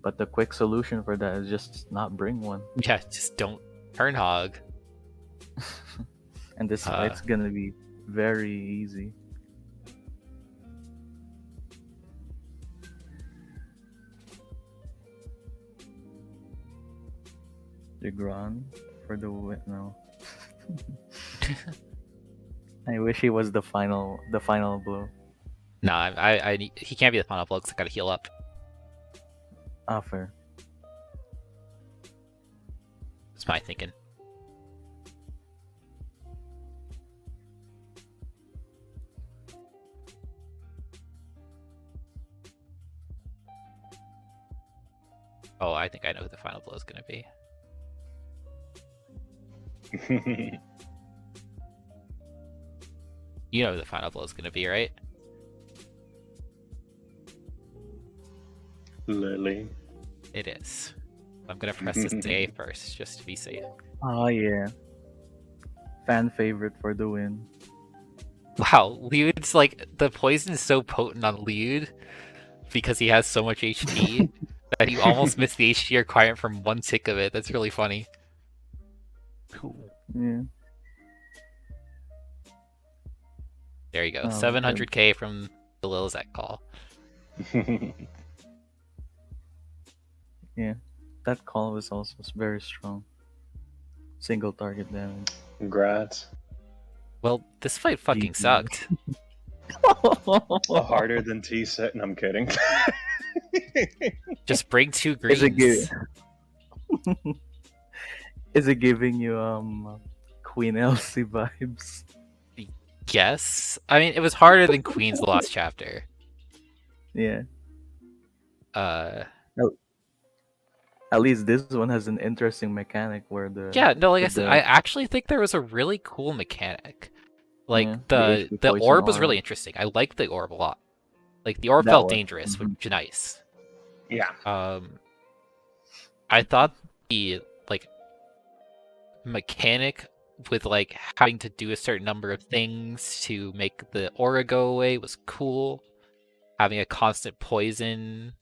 Speaker 3: But the quick solution for that is just not bring one.
Speaker 1: Yeah, just don't turn hog.
Speaker 3: And this fight's gonna be very easy. The Gran for the win. No. I wish he was the final blow.
Speaker 1: Nah, he can't be the final blow because I gotta heal up.
Speaker 3: Ah, fair.
Speaker 1: That's my thinking. Oh, I think I know who the final blow is gonna be. You know who the final blow is gonna be, right?
Speaker 2: Lily.
Speaker 1: It is. I'm gonna press this A first, just to be safe.
Speaker 3: Oh yeah. Fan favorite for the win.
Speaker 1: Wow, Liud's like, the poison is so potent on Liud because he has so much HP that you almost miss the HP requirement from one tick of it. That's really funny. Cool.
Speaker 3: Yeah.
Speaker 1: There you go.
Speaker 3: Oh,
Speaker 1: 700k from the Lilzek call.
Speaker 3: Yeah. That call was also very strong. Single target damage.
Speaker 2: Congrats.
Speaker 1: Well, this fight fucking
Speaker 3: GG.
Speaker 1: sucked.
Speaker 2: Harder than T set. I'm kidding.
Speaker 1: Just bring 2
Speaker 3: Is
Speaker 1: greens.
Speaker 3: it give- Is it giving you Queen Elsie vibes?
Speaker 1: Yes. I mean, it was harder than Queen's last chapter.
Speaker 3: Yeah.
Speaker 1: Uh,
Speaker 3: At least this one has an interesting mechanic where the
Speaker 1: yeah, no, like I
Speaker 3: with
Speaker 1: said,
Speaker 3: the-
Speaker 1: I actually think there was a really cool mechanic. Like,
Speaker 3: Yeah,
Speaker 1: the
Speaker 3: HP poison
Speaker 1: orb was
Speaker 3: aura.
Speaker 1: really interesting. I liked the orb a lot. Like, the orb
Speaker 3: That
Speaker 1: felt
Speaker 3: one.
Speaker 1: dangerous, which is nice.
Speaker 2: Yeah.
Speaker 1: I thought the, like, mechanic with, like, having to do a certain number of things to make the aura go away was cool. Having a constant poison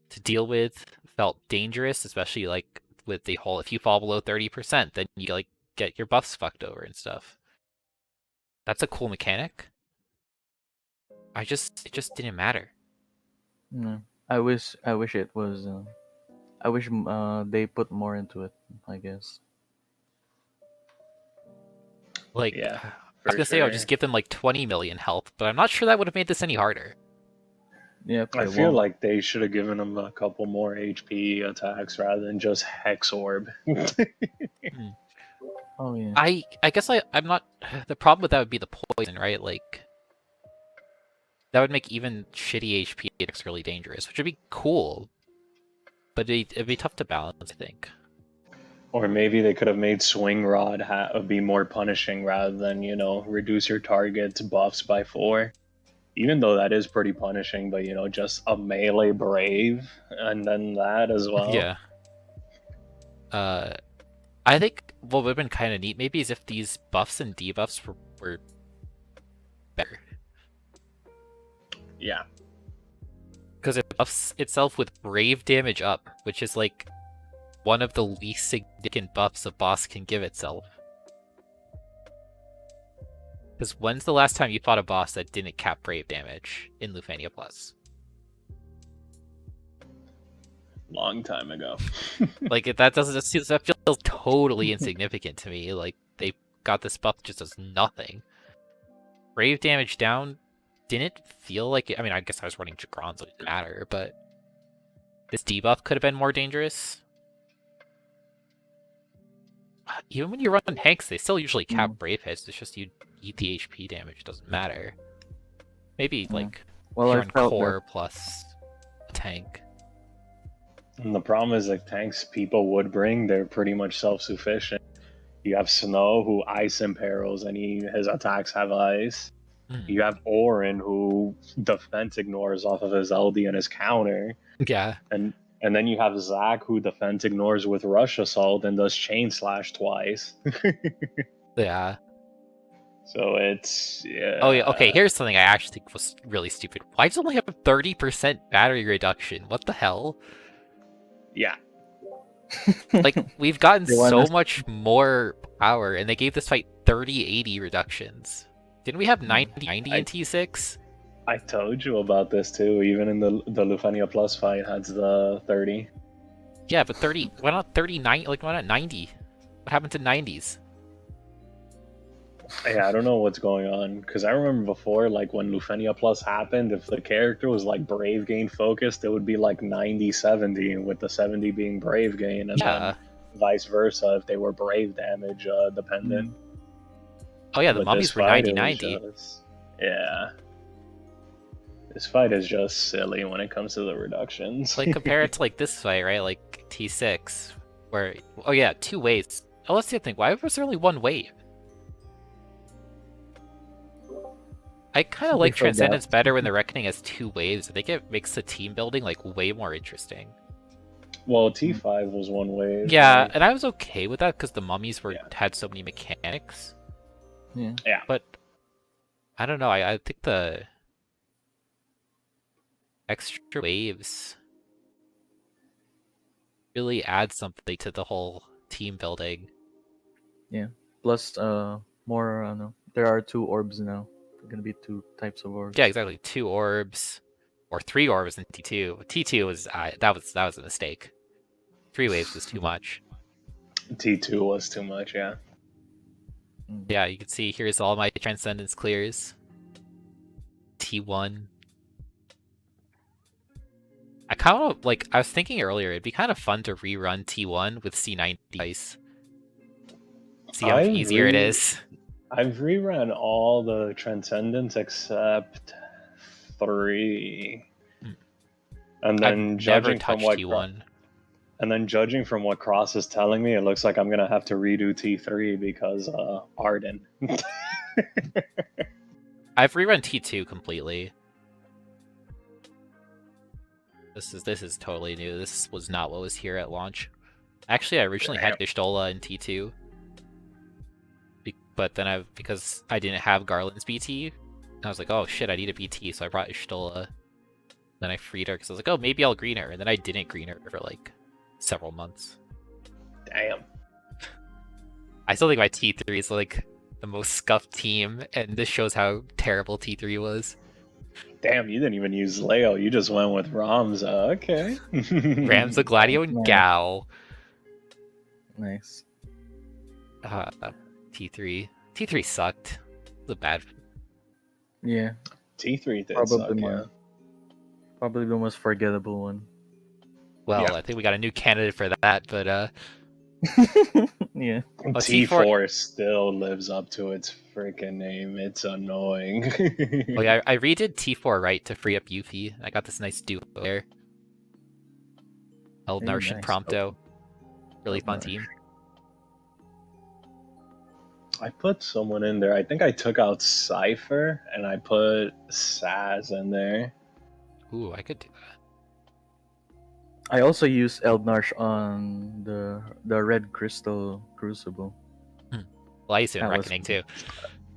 Speaker 1: to deal with felt dangerous, especially, like, with the whole, if you fall below 30%, then you, like, get your buffs fucked over and stuff. That's a cool mechanic. It just didn't matter.
Speaker 3: No. I wish it was. I wish they put more into it. I guess.
Speaker 1: Like,
Speaker 2: Yeah,
Speaker 1: I was gonna say I'll just give them like 20 million health, but I'm not sure that would have made this any harder.
Speaker 3: Yeah.
Speaker 2: I feel like they should have given him a couple more HP attacks rather than just Hex Orb.
Speaker 3: Oh yeah.
Speaker 1: I guess I'm not. The problem with that would be the poison, right? Like, that would make even shitty HP attacks really dangerous, which would be cool, but it'd be tough to balance, I think.
Speaker 2: Or maybe they could have made Swing Rod be more punishing rather than, reduce your target's buffs by 4. Even though that is pretty punishing, but, just a melee brave and then that as well.
Speaker 1: Yeah. I think what would have been kind of neat maybe is if these buffs and debuffs were better.
Speaker 2: Yeah.
Speaker 1: Because it buffs itself with brave damage up, which is like one of the least significant buffs a boss can give itself. Because when's the last time you fought a boss that didn't cap brave damage in Lufania Plus?
Speaker 2: Long time ago.
Speaker 1: Like, that feels totally insignificant to me. Like, they got this buff just as nothing. Brave damage down didn't feel like it. I mean, I guess I was running Jagron, so it didn't matter, but this debuff could have been more dangerous. Even when you run Hanks, they still usually cap Brave hits. It's just you eat the HP damage. It doesn't matter. Maybe, like,
Speaker 3: Well,
Speaker 1: if you
Speaker 3: I
Speaker 1: run
Speaker 3: felt
Speaker 1: core plus a tank.
Speaker 2: And the problem is, like, tanks people would bring, they're pretty much self-sufficient. You have Snow, who ice imperils, and his attacks have ice. You have Orin, who defense ignores off of his LD and his counter.
Speaker 1: Yeah.
Speaker 2: And then you have Zac, who defense ignores with Rush Assault and does Chain Slash twice.
Speaker 1: Yeah.
Speaker 2: So it's... yeah.
Speaker 1: Oh, yeah. Okay, here's something I actually think was really stupid. Why does it only have a 30% battery reduction? What the hell?
Speaker 2: Yeah.
Speaker 1: Like, we've gotten
Speaker 3: They want
Speaker 1: so
Speaker 3: us-
Speaker 1: much more power, and they gave this fight 30-80 reductions. Didn't we have 90-90 in T6?
Speaker 2: I told you about this too. Even in the Lufenia Plus fight has the 30.
Speaker 1: Yeah, but 30... Why not 39? Like, why not 90? What happened to 90s?
Speaker 2: Yeah, I don't know what's going on. Because I remember before, like, when Lufenia Plus happened, if the character was, like, Brave Gain focused, it would be, like, 90-70, with the 70 being Brave Gain, and
Speaker 1: Yeah.
Speaker 2: then vice versa if they were Brave damage dependent.
Speaker 1: Oh yeah, the
Speaker 2: But
Speaker 1: mummies
Speaker 2: this
Speaker 1: were
Speaker 2: fight, it
Speaker 1: 90-90.
Speaker 2: was just- yeah. This fight is just silly when it comes to the reductions.
Speaker 1: Like, compare it to, like, this fight, right? Like, T6, where... Oh yeah, 2 waves. Oh, let's see the thing. Why was there only 1 wave? I kind of like
Speaker 3: forgot.
Speaker 1: Transcendence better when the Reckoning has 2 waves. I think it makes the team building, like, way more interesting.
Speaker 2: Well, T5 was one wave.
Speaker 1: Yeah,
Speaker 2: right?
Speaker 1: and I was okay with that because the mummies were
Speaker 2: Yeah.
Speaker 1: had so many mechanics.
Speaker 3: Yeah.
Speaker 1: But I don't know. I think the extra waves really add something to the whole team building.
Speaker 3: Plus, more. No, there are 2 orbs now. There are gonna be 2 types of orbs.
Speaker 1: Yeah, exactly. 2 orbs or 3 orbs in T2. T2 was that was a mistake. 3 waves was too much.
Speaker 2: T2 was too much, yeah.
Speaker 1: Yeah, you can see here's all my Transcendence clears. T1. I kind of like. I was thinking earlier, it'd be kind of fun to rerun T1 with C90 dice. See how much easier it is.
Speaker 2: I've rerun all the Transcendence except 3.
Speaker 1: Hmm.
Speaker 2: And then
Speaker 1: I've
Speaker 2: judging
Speaker 1: never
Speaker 2: from
Speaker 1: touched
Speaker 2: what
Speaker 1: T1.
Speaker 2: and then judging from what Cross is telling me, it looks like I'm gonna have to redo T3 because Arden.
Speaker 1: I've rerun T2 completely. This is totally new. This was not what was here at launch. Actually, I originally had Ishtola in T2. But then because I didn't have Garland's BT, I was like, oh shit, I need a BT, so I brought Ishtola. Then I freed her because I was like, oh, maybe I'll green her, and then I didn't green her for like several months.
Speaker 2: Damn.
Speaker 1: I still think my T3 is like the most scuffed team, and this shows how terrible T3 was.
Speaker 2: Damn, you didn't even use Leo. You just went with Ramza. Okay.
Speaker 1: Ramza, Gladio, and
Speaker 3: Nice.
Speaker 1: Gao.
Speaker 3: Nice.
Speaker 1: T3. T3 sucked. It was a bad.
Speaker 3: Yeah,
Speaker 2: T3 did
Speaker 3: Probably
Speaker 2: suck,
Speaker 3: more.
Speaker 2: yeah.
Speaker 3: probably the most forgettable one.
Speaker 1: Well,
Speaker 2: Yeah.
Speaker 1: I think we got a new candidate for that, but
Speaker 3: Yeah.
Speaker 2: T4 still lives up to its freaking name. It's annoying.
Speaker 1: oh yeah, I redid T4 right to free up Yuffie. I got this nice duo there. Eldnarsh and
Speaker 3: nice.
Speaker 1: Prompto. Really fun
Speaker 3: Eldnarsh.
Speaker 1: team.
Speaker 2: I put someone in there. I think I took out Cypher and I put Saz in there.
Speaker 1: Ooh, I could do that.
Speaker 3: I also use Eldnarsh on the Red Crystal Crucible.
Speaker 1: Well, I used to in
Speaker 3: That was
Speaker 1: Reckoning too.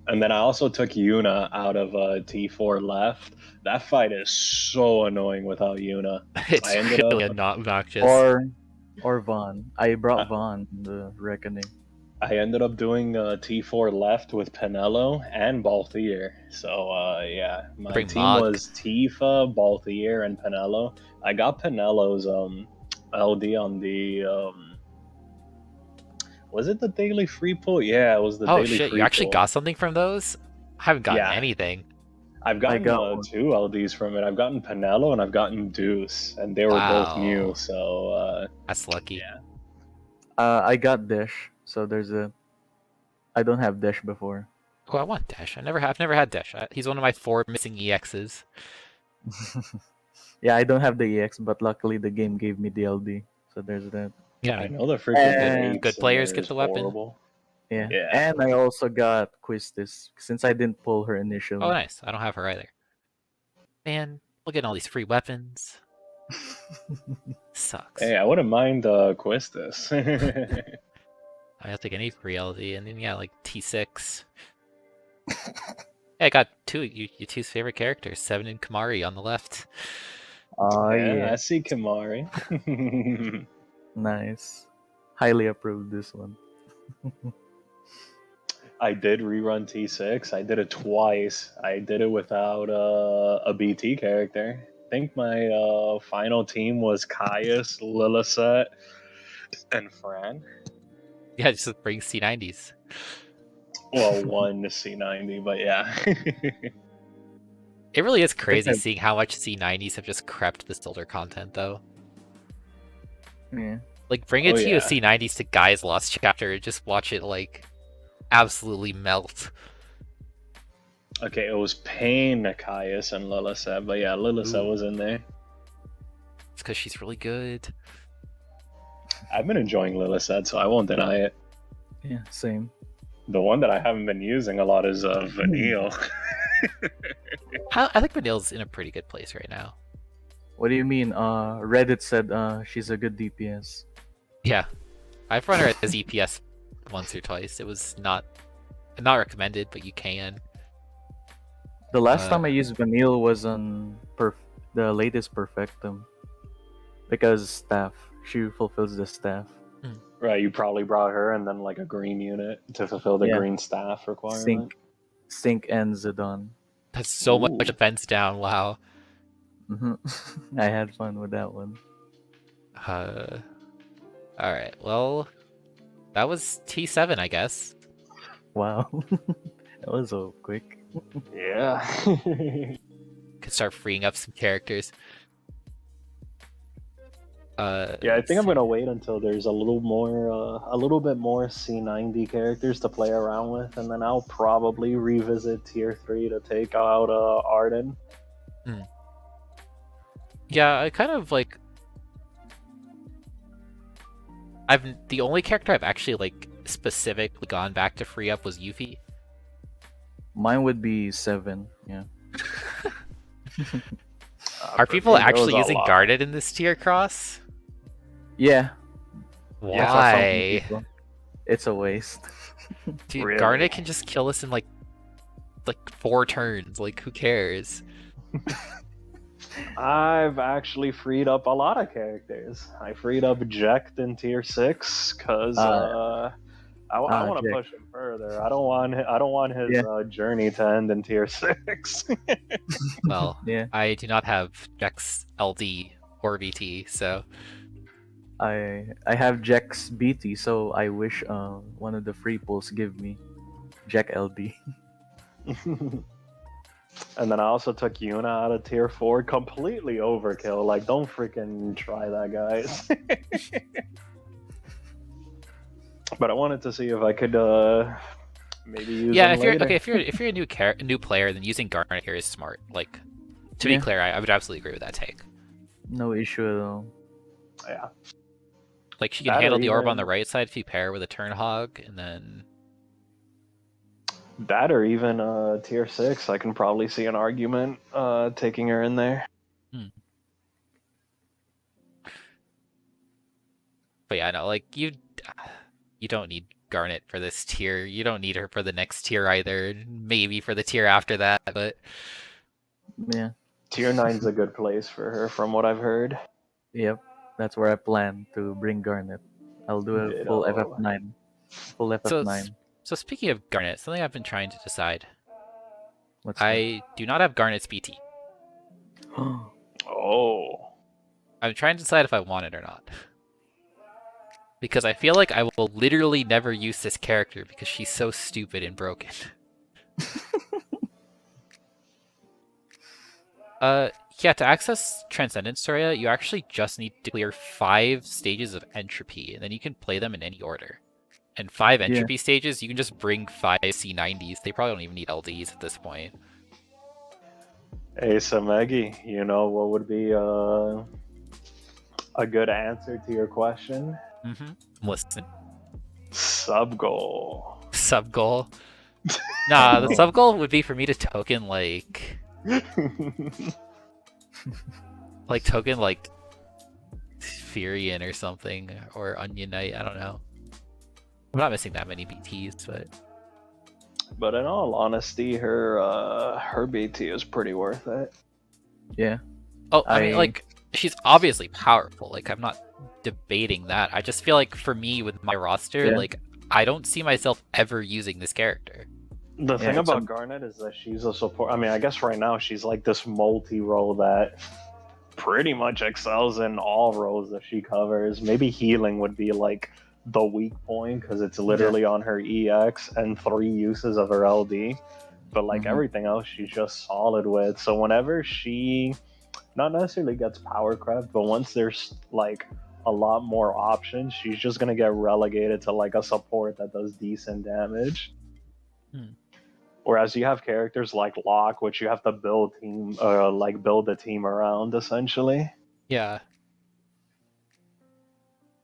Speaker 2: And then I also took Yuna out of T4 left. That fight is so annoying without Yuna.
Speaker 1: It's
Speaker 2: I ended
Speaker 1: really
Speaker 2: up-
Speaker 1: obnoxious.
Speaker 3: Or Vaughn. I brought Vaughn in the Reckoning.
Speaker 2: I ended up doing T4 left with Penelo and Balthier. So, yeah, my
Speaker 1: Bring
Speaker 2: team
Speaker 1: Mog.
Speaker 2: was Tifa, Balthier, and Penelo. I got Penelo's LD on the... was it the daily free pull? Yeah, it was the
Speaker 1: Oh
Speaker 2: daily
Speaker 1: shit,
Speaker 2: free
Speaker 1: you actually
Speaker 2: pull.
Speaker 1: got something from those? I haven't gotten
Speaker 2: Yeah.
Speaker 1: anything.
Speaker 2: I've gotten
Speaker 3: got one.
Speaker 2: 2 LDs from it. I've gotten Penelo and I've gotten Deuce, and they were both new.
Speaker 1: Wow.
Speaker 2: So
Speaker 1: That's lucky.
Speaker 2: yeah.
Speaker 3: I got Dash, so there's a. I don't have Dash before.
Speaker 1: Oh, I want Dash. I've never had Dash. He's one of my 4 missing EXs.
Speaker 3: Yeah, I don't have the EX, but luckily the game gave me the LD, so there's that.
Speaker 1: Yeah,
Speaker 2: I know the freaking
Speaker 3: And
Speaker 2: grapes
Speaker 1: good
Speaker 2: in
Speaker 1: players
Speaker 2: there
Speaker 1: get
Speaker 2: is
Speaker 1: the weapon.
Speaker 2: horrible.
Speaker 3: Yeah.
Speaker 2: Yeah.
Speaker 3: And I also got Quistis, since I didn't pull her
Speaker 1: Oh,
Speaker 3: initially.
Speaker 1: nice. I don't have her either. Man, look at all these free weapons. Sucks.
Speaker 2: Hey, I wouldn't mind Quistis.
Speaker 1: I'll take any free LD, and then yeah, like T6. Yeah, I got your 2's favorite characters, Seven and Kamari on the left.
Speaker 3: Oh
Speaker 2: yeah,
Speaker 3: yeah,
Speaker 2: I see Kimari.
Speaker 3: nice. Highly approved this one.
Speaker 2: I did rerun T6. I did it twice. I did it without a BT character. I think my final team was Caius, Lillicet, and Fran.
Speaker 1: Yeah, just bring C90s.
Speaker 2: Well, one C90, but yeah.
Speaker 1: It really is crazy
Speaker 3: that-
Speaker 1: seeing how much C90s have just crept the Silder content, though.
Speaker 3: Yeah.
Speaker 1: Like, bring a
Speaker 2: Oh,
Speaker 1: team
Speaker 2: yeah.
Speaker 1: of C90s to Guy's Lost Chapter and just watch it, like, absolutely melt.
Speaker 2: Okay, it was Pain, Caius, and Lillicet, but yeah, Lillicet
Speaker 1: Ooh.
Speaker 2: was in there.
Speaker 1: It's because she's really good.
Speaker 2: I've been enjoying Lillicet, so I won't deny it.
Speaker 3: Yeah, same.
Speaker 2: The one that I haven't been using a lot is Vanille.
Speaker 1: I think Vanille's in a pretty good place right now.
Speaker 3: What do you mean? Reddit said she's a good DPS.
Speaker 1: Yeah. I've run her as EPS once or twice. It was not recommended, but you can.
Speaker 3: The last time I used Vanille was on the latest Perfectum. Because staff. She fulfills the staff.
Speaker 2: Right, you probably brought her and then like a green unit to fulfill the
Speaker 3: Yeah.
Speaker 2: green staff requirement.
Speaker 3: Sync and Zidane.
Speaker 1: That's so much
Speaker 2: Ooh.
Speaker 1: defense down, wow.
Speaker 3: I had fun with that one.
Speaker 1: Alright, well, that was T7, I guess.
Speaker 3: Wow. That was so quick.
Speaker 2: Yeah.
Speaker 1: Could start freeing up some characters.
Speaker 2: Yeah, I think I'm gonna wait until there's a little bit more C90 characters to play around with, and then I'll probably revisit Tier 3 to take out Arden.
Speaker 1: Yeah, I kind of like. The only character I've actually like specifically gone back to free up was Yuffie.
Speaker 3: Mine would be 7, yeah.
Speaker 1: Are
Speaker 2: For
Speaker 1: people
Speaker 2: me, there
Speaker 1: actually
Speaker 2: was a
Speaker 1: using
Speaker 2: lot.
Speaker 1: Guarded in this tier cross?
Speaker 3: Yeah.
Speaker 2: Yeah,
Speaker 3: for some
Speaker 1: Why?
Speaker 3: people. It's a waste.
Speaker 1: Dude,
Speaker 2: Really?
Speaker 1: Garnet can just kill us in like 4 turns. Like, who cares?
Speaker 2: I've actually freed up a lot of characters. I freed up Jekt in Tier 6 because I want to
Speaker 3: Jekt.
Speaker 2: push him further. I don't want his
Speaker 3: Yeah.
Speaker 2: journey to end in Tier 6.
Speaker 1: Well,
Speaker 3: Yeah.
Speaker 1: I do not have Jax LD or VT, so
Speaker 3: I have Jack's BT, so I wish one of the free pulls give me Jack LD.
Speaker 2: And then I also took Yuna out of Tier 4. Completely overkill. Like, don't freaking try that, guys. But I wanted to see if I could maybe use
Speaker 1: yeah.
Speaker 2: them later.
Speaker 1: If you're a new player, then using Garnet here is smart. Like, to be
Speaker 3: Yeah.
Speaker 1: clear, I would absolutely agree with that take.
Speaker 3: No issue at all.
Speaker 2: Yeah.
Speaker 1: Like, she can
Speaker 2: That or
Speaker 1: handle the orb on
Speaker 2: even-
Speaker 1: the right side if you pair with a Turn Hog, and then
Speaker 2: That or even Tier 6. I can probably see an argument taking her in there.
Speaker 1: But yeah, no, like you don't need Garnet for this tier. You don't need her for the next tier either. Maybe for the tier after that, but
Speaker 3: Yeah.
Speaker 2: Tier 9's a good place for her, from what I've heard.
Speaker 3: Yep. That's where I plan to bring Garnet. I'll do a full
Speaker 2: Ditto.
Speaker 3: FF9. Full FF9.
Speaker 1: So speaking of Garnet, something I've been trying to decide.
Speaker 3: What's that?
Speaker 1: I do not have Garnet's BT.
Speaker 2: Oh.
Speaker 1: I'm trying to decide if I want it or not. Because I feel like I will literally never use this character because she's so stupid and broken. Yeah, to access Transcendence, Soraya, you actually just need to clear 5 stages of entropy, and then you can play them in any order. And 5
Speaker 3: Yeah.
Speaker 1: entropy stages, you can just bring 5 C90s. They probably don't even need LDs at this point.
Speaker 2: Hey, Somegi, you know what would be a good answer to your question?
Speaker 1: Listen,
Speaker 2: Sub goal.
Speaker 1: sub goal. Nah, the sub goal would be for me to token like Furion or something, or Onion Knight. I don't know. I'm not missing that many BTs, but
Speaker 2: But in all honesty, her BT is pretty worth it.
Speaker 3: Yeah.
Speaker 1: oh, I mean, like, she's obviously powerful. Like, I'm not debating that. I just feel like for me with my roster,
Speaker 3: Yeah.
Speaker 1: like, I don't see myself ever using this character.
Speaker 2: The thing
Speaker 3: it's
Speaker 2: about Garnet is that she's a support. I mean, I guess right now she's like this multi-role that pretty much excels in all roles that she covers. Maybe healing would be like the weak point because it's literally on her EX and 3 uses of her LD. But like
Speaker 3: Mhm.
Speaker 2: everything else, she's just solid with. So whenever she not necessarily gets power crept, but once there's like a lot more options, she's just gonna get relegated to like a support that does decent damage. Whereas you have characters like Locke, which you have to build a team around essentially.
Speaker 1: Yeah.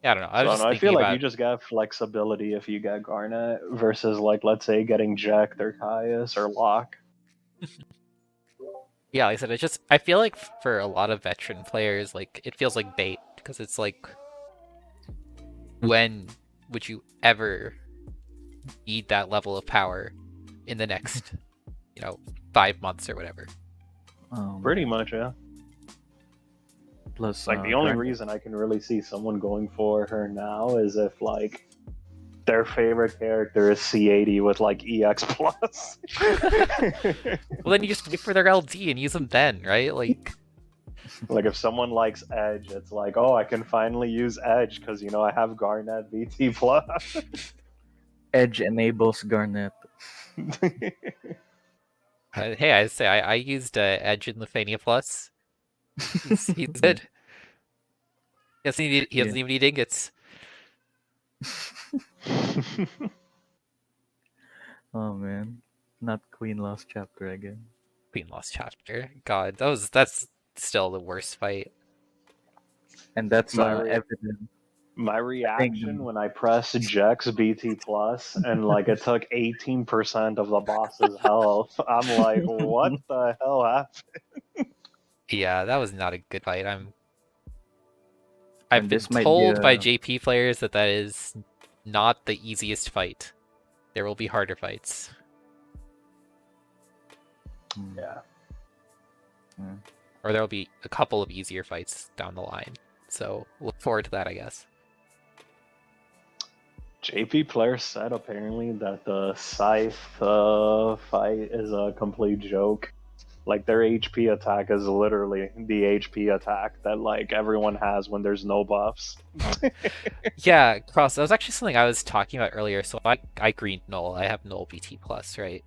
Speaker 1: Yeah, I don't know. I was just
Speaker 2: I
Speaker 1: thinking
Speaker 2: feel like
Speaker 1: about
Speaker 2: you just get flexibility if you get Garnet versus like let's say getting Jack or Caius or Locke.
Speaker 1: yeah, like I said, I feel like for a lot of veteran players, like it feels like bait because it's like, when would you ever need that level of power in the next, 5 months or whatever?
Speaker 2: Pretty much, yeah.
Speaker 3: Plus,
Speaker 2: Like the only
Speaker 3: Garnet-
Speaker 2: reason I can really see someone going for her now is if like their favorite character is C80 with like EX plus.
Speaker 1: Well, then you just wait for their LD and use them then, right? Like,
Speaker 2: Like if someone likes Edge, it's like, oh, I can finally use Edge because I have Garnet VT plus.
Speaker 3: Edge enables Garnet.
Speaker 1: hey, I say I used Edge in Lithania Plus. He's good. He doesn't even need ingots.
Speaker 3: Oh man, not Queen Lost Chapter again.
Speaker 1: Queen Lost Chapter. God, that's still the worst fight.
Speaker 3: And that's
Speaker 2: My
Speaker 3: evident.
Speaker 2: My reaction when I pressed Jex BT plus and like it took 18% of the boss's health, I'm like, what the hell happened?
Speaker 1: Yeah, that was not a good fight. I've
Speaker 3: And
Speaker 1: been
Speaker 3: this might be
Speaker 1: told by
Speaker 3: a-
Speaker 1: JP players that is not the easiest fight. There will be harder fights.
Speaker 2: Yeah.
Speaker 1: Or there will be a couple of easier fights down the line. So look forward to that, I guess.
Speaker 2: JP player said apparently that the Scythe fight is a complete joke. Like their HP attack is literally the HP attack that like everyone has when there's no buffs.
Speaker 1: Yeah, Cross, that was actually something I was talking about earlier. So I greened Null. I have Null BT plus, right?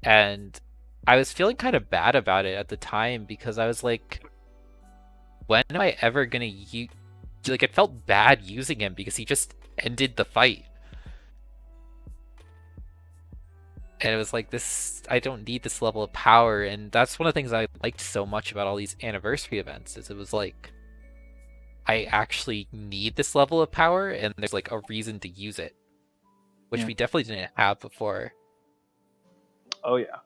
Speaker 1: And I was feeling kind of bad about it at the time because I was like, when am I ever gonna use? Like, it felt bad using him because he just ended the fight. And it was like, I don't need this level of power. And that's one of the things I liked so much about all these anniversary events, is it was like, I actually need this level of power and there's like a reason to use it, which we definitely didn't have before.
Speaker 2: Oh yeah.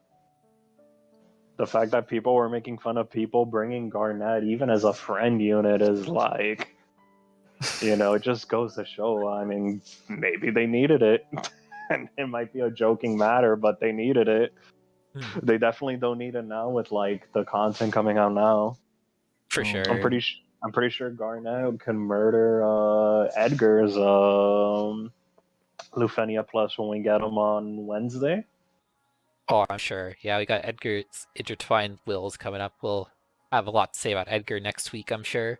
Speaker 2: The fact that people were making fun of people bringing Garnet even as a friend unit is like, it just goes to show. I mean, maybe they needed it. And it might be a joking matter, but they needed it. They definitely don't need it now with like the content coming out now.
Speaker 1: For sure.
Speaker 2: I'm pretty sure Garnet can murder Edgar's Lufenia Plus when we get him on Wednesday.
Speaker 1: Oh, I'm sure. Yeah, we got Edgar's Intertwined Wills coming up. We'll have a lot to say about Edgar next week, I'm sure.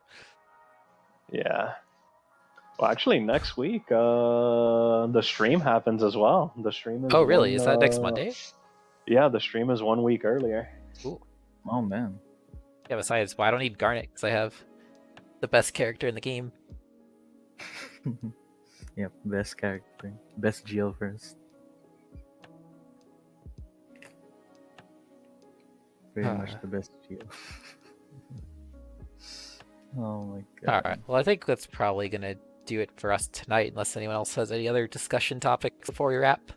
Speaker 2: Yeah. Well, actually, next week, the stream happens as well. The stream is.
Speaker 1: Oh, really? Is that next Monday?
Speaker 2: Yeah, the stream is 1 week earlier.
Speaker 1: Ooh.
Speaker 3: Oh man.
Speaker 1: Yeah, besides, well, I don't need Garnet because I have the best character in the game.
Speaker 3: Yep, best character. Best GL first. Pretty much the best GL. Oh my god.
Speaker 1: Alright, well, I think that's probably going to do it for us tonight, unless anyone else has any other discussion topics before we wrap.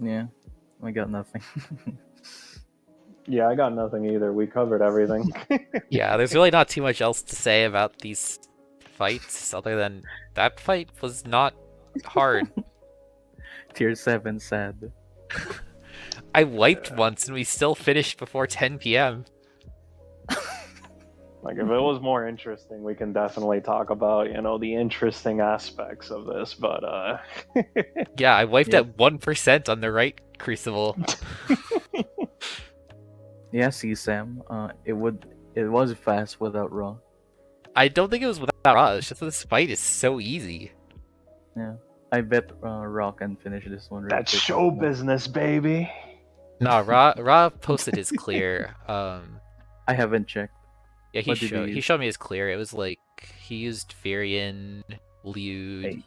Speaker 3: Yeah, I got nothing.
Speaker 2: Yeah, I got nothing either. We covered everything.
Speaker 1: Yeah, there's really not too much else to say about these fights, other than that fight was not hard.
Speaker 3: Tier 7 sad.
Speaker 1: I wiped once and we still finished before 10 p.m.
Speaker 2: Like, if it was more interesting, we can definitely talk about, the interesting aspects of this, but,
Speaker 1: Yeah, I wiped
Speaker 3: Yep.
Speaker 1: at 1% on the right Crucible.
Speaker 3: Yeah, see Sam. It was fast without Raw.
Speaker 1: I don't think it was without Raw, it's just that this fight is so easy.
Speaker 3: Yeah. I bet Raw can finish this one. Real
Speaker 2: that's
Speaker 3: quick.
Speaker 2: show business, baby.
Speaker 1: No, Raw posted his clear.
Speaker 3: I haven't checked.
Speaker 1: Yeah,
Speaker 3: What did he
Speaker 1: he
Speaker 3: use?
Speaker 1: showed me his clear. It was like he used Varian, Liud,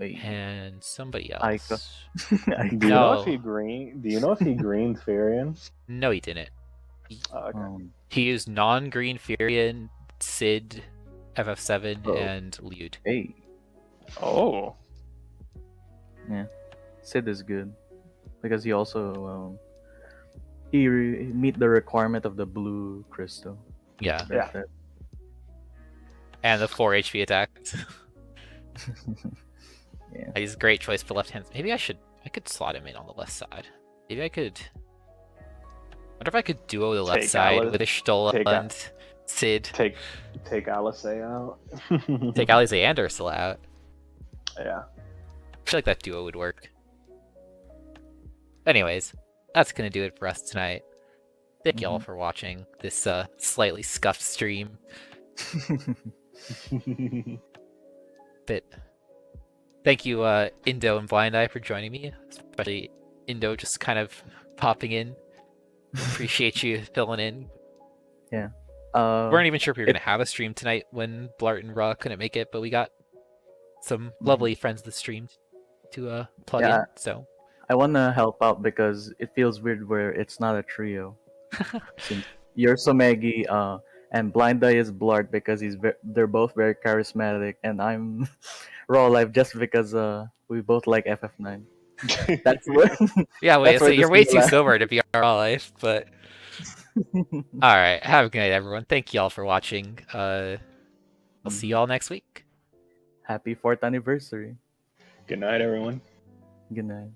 Speaker 3: Wait.
Speaker 1: and somebody
Speaker 3: Aika.
Speaker 1: else.
Speaker 2: Do you know
Speaker 1: No.
Speaker 2: if he greened Furion?
Speaker 1: No, he didn't.
Speaker 2: Okay.
Speaker 1: He used non-green Varian, Sid, FF7,
Speaker 3: Oh.
Speaker 1: and Liud.
Speaker 3: Hey,
Speaker 2: Oh.
Speaker 3: Sid is good because he also meet the requirement of the blue crystal.
Speaker 1: Yeah,
Speaker 2: Yeah.
Speaker 3: That's
Speaker 1: and the 4 HP attacks.
Speaker 3: Yeah.
Speaker 1: He's a great choice for left hand. Maybe I could slot him in on the left side. Maybe I could. Wonder if I could duo the left
Speaker 2: Take
Speaker 1: side
Speaker 2: Alice-
Speaker 1: with Ishtola
Speaker 2: take
Speaker 1: and Sid.
Speaker 2: Take Alice out.
Speaker 1: Take Alize and Ursula out.
Speaker 2: Yeah.
Speaker 1: I feel like that duo would work. Anyways, that's gonna do it for us tonight. Thank you all for watching this slightly scuffed stream. But thank you, Indo and Blindeye, for joining me. Especially Indo just kind of popping in. Appreciate you filling in. We weren't even sure if we were gonna have a stream tonight when Blart and Raw couldn't make it, but we got some lovely friends of the stream to plug in.
Speaker 3: Yeah.
Speaker 1: So
Speaker 3: I wanna help out because it feels weird where it's not a trio. Since you're Somegi, and Blindeye is Blart because they're both very charismatic, and I'm Raw Life just because we both like FF9. That's what.
Speaker 1: yeah, wait,
Speaker 3: That's
Speaker 1: so
Speaker 3: where
Speaker 1: you're
Speaker 3: this
Speaker 1: way
Speaker 3: is
Speaker 1: too
Speaker 3: at.
Speaker 1: sober to be our life, but alright, have a good night everyone. Thank you all for watching. I'll see you all next week.
Speaker 3: Happy 4th anniversary.
Speaker 2: Good night, everyone.
Speaker 3: Good night.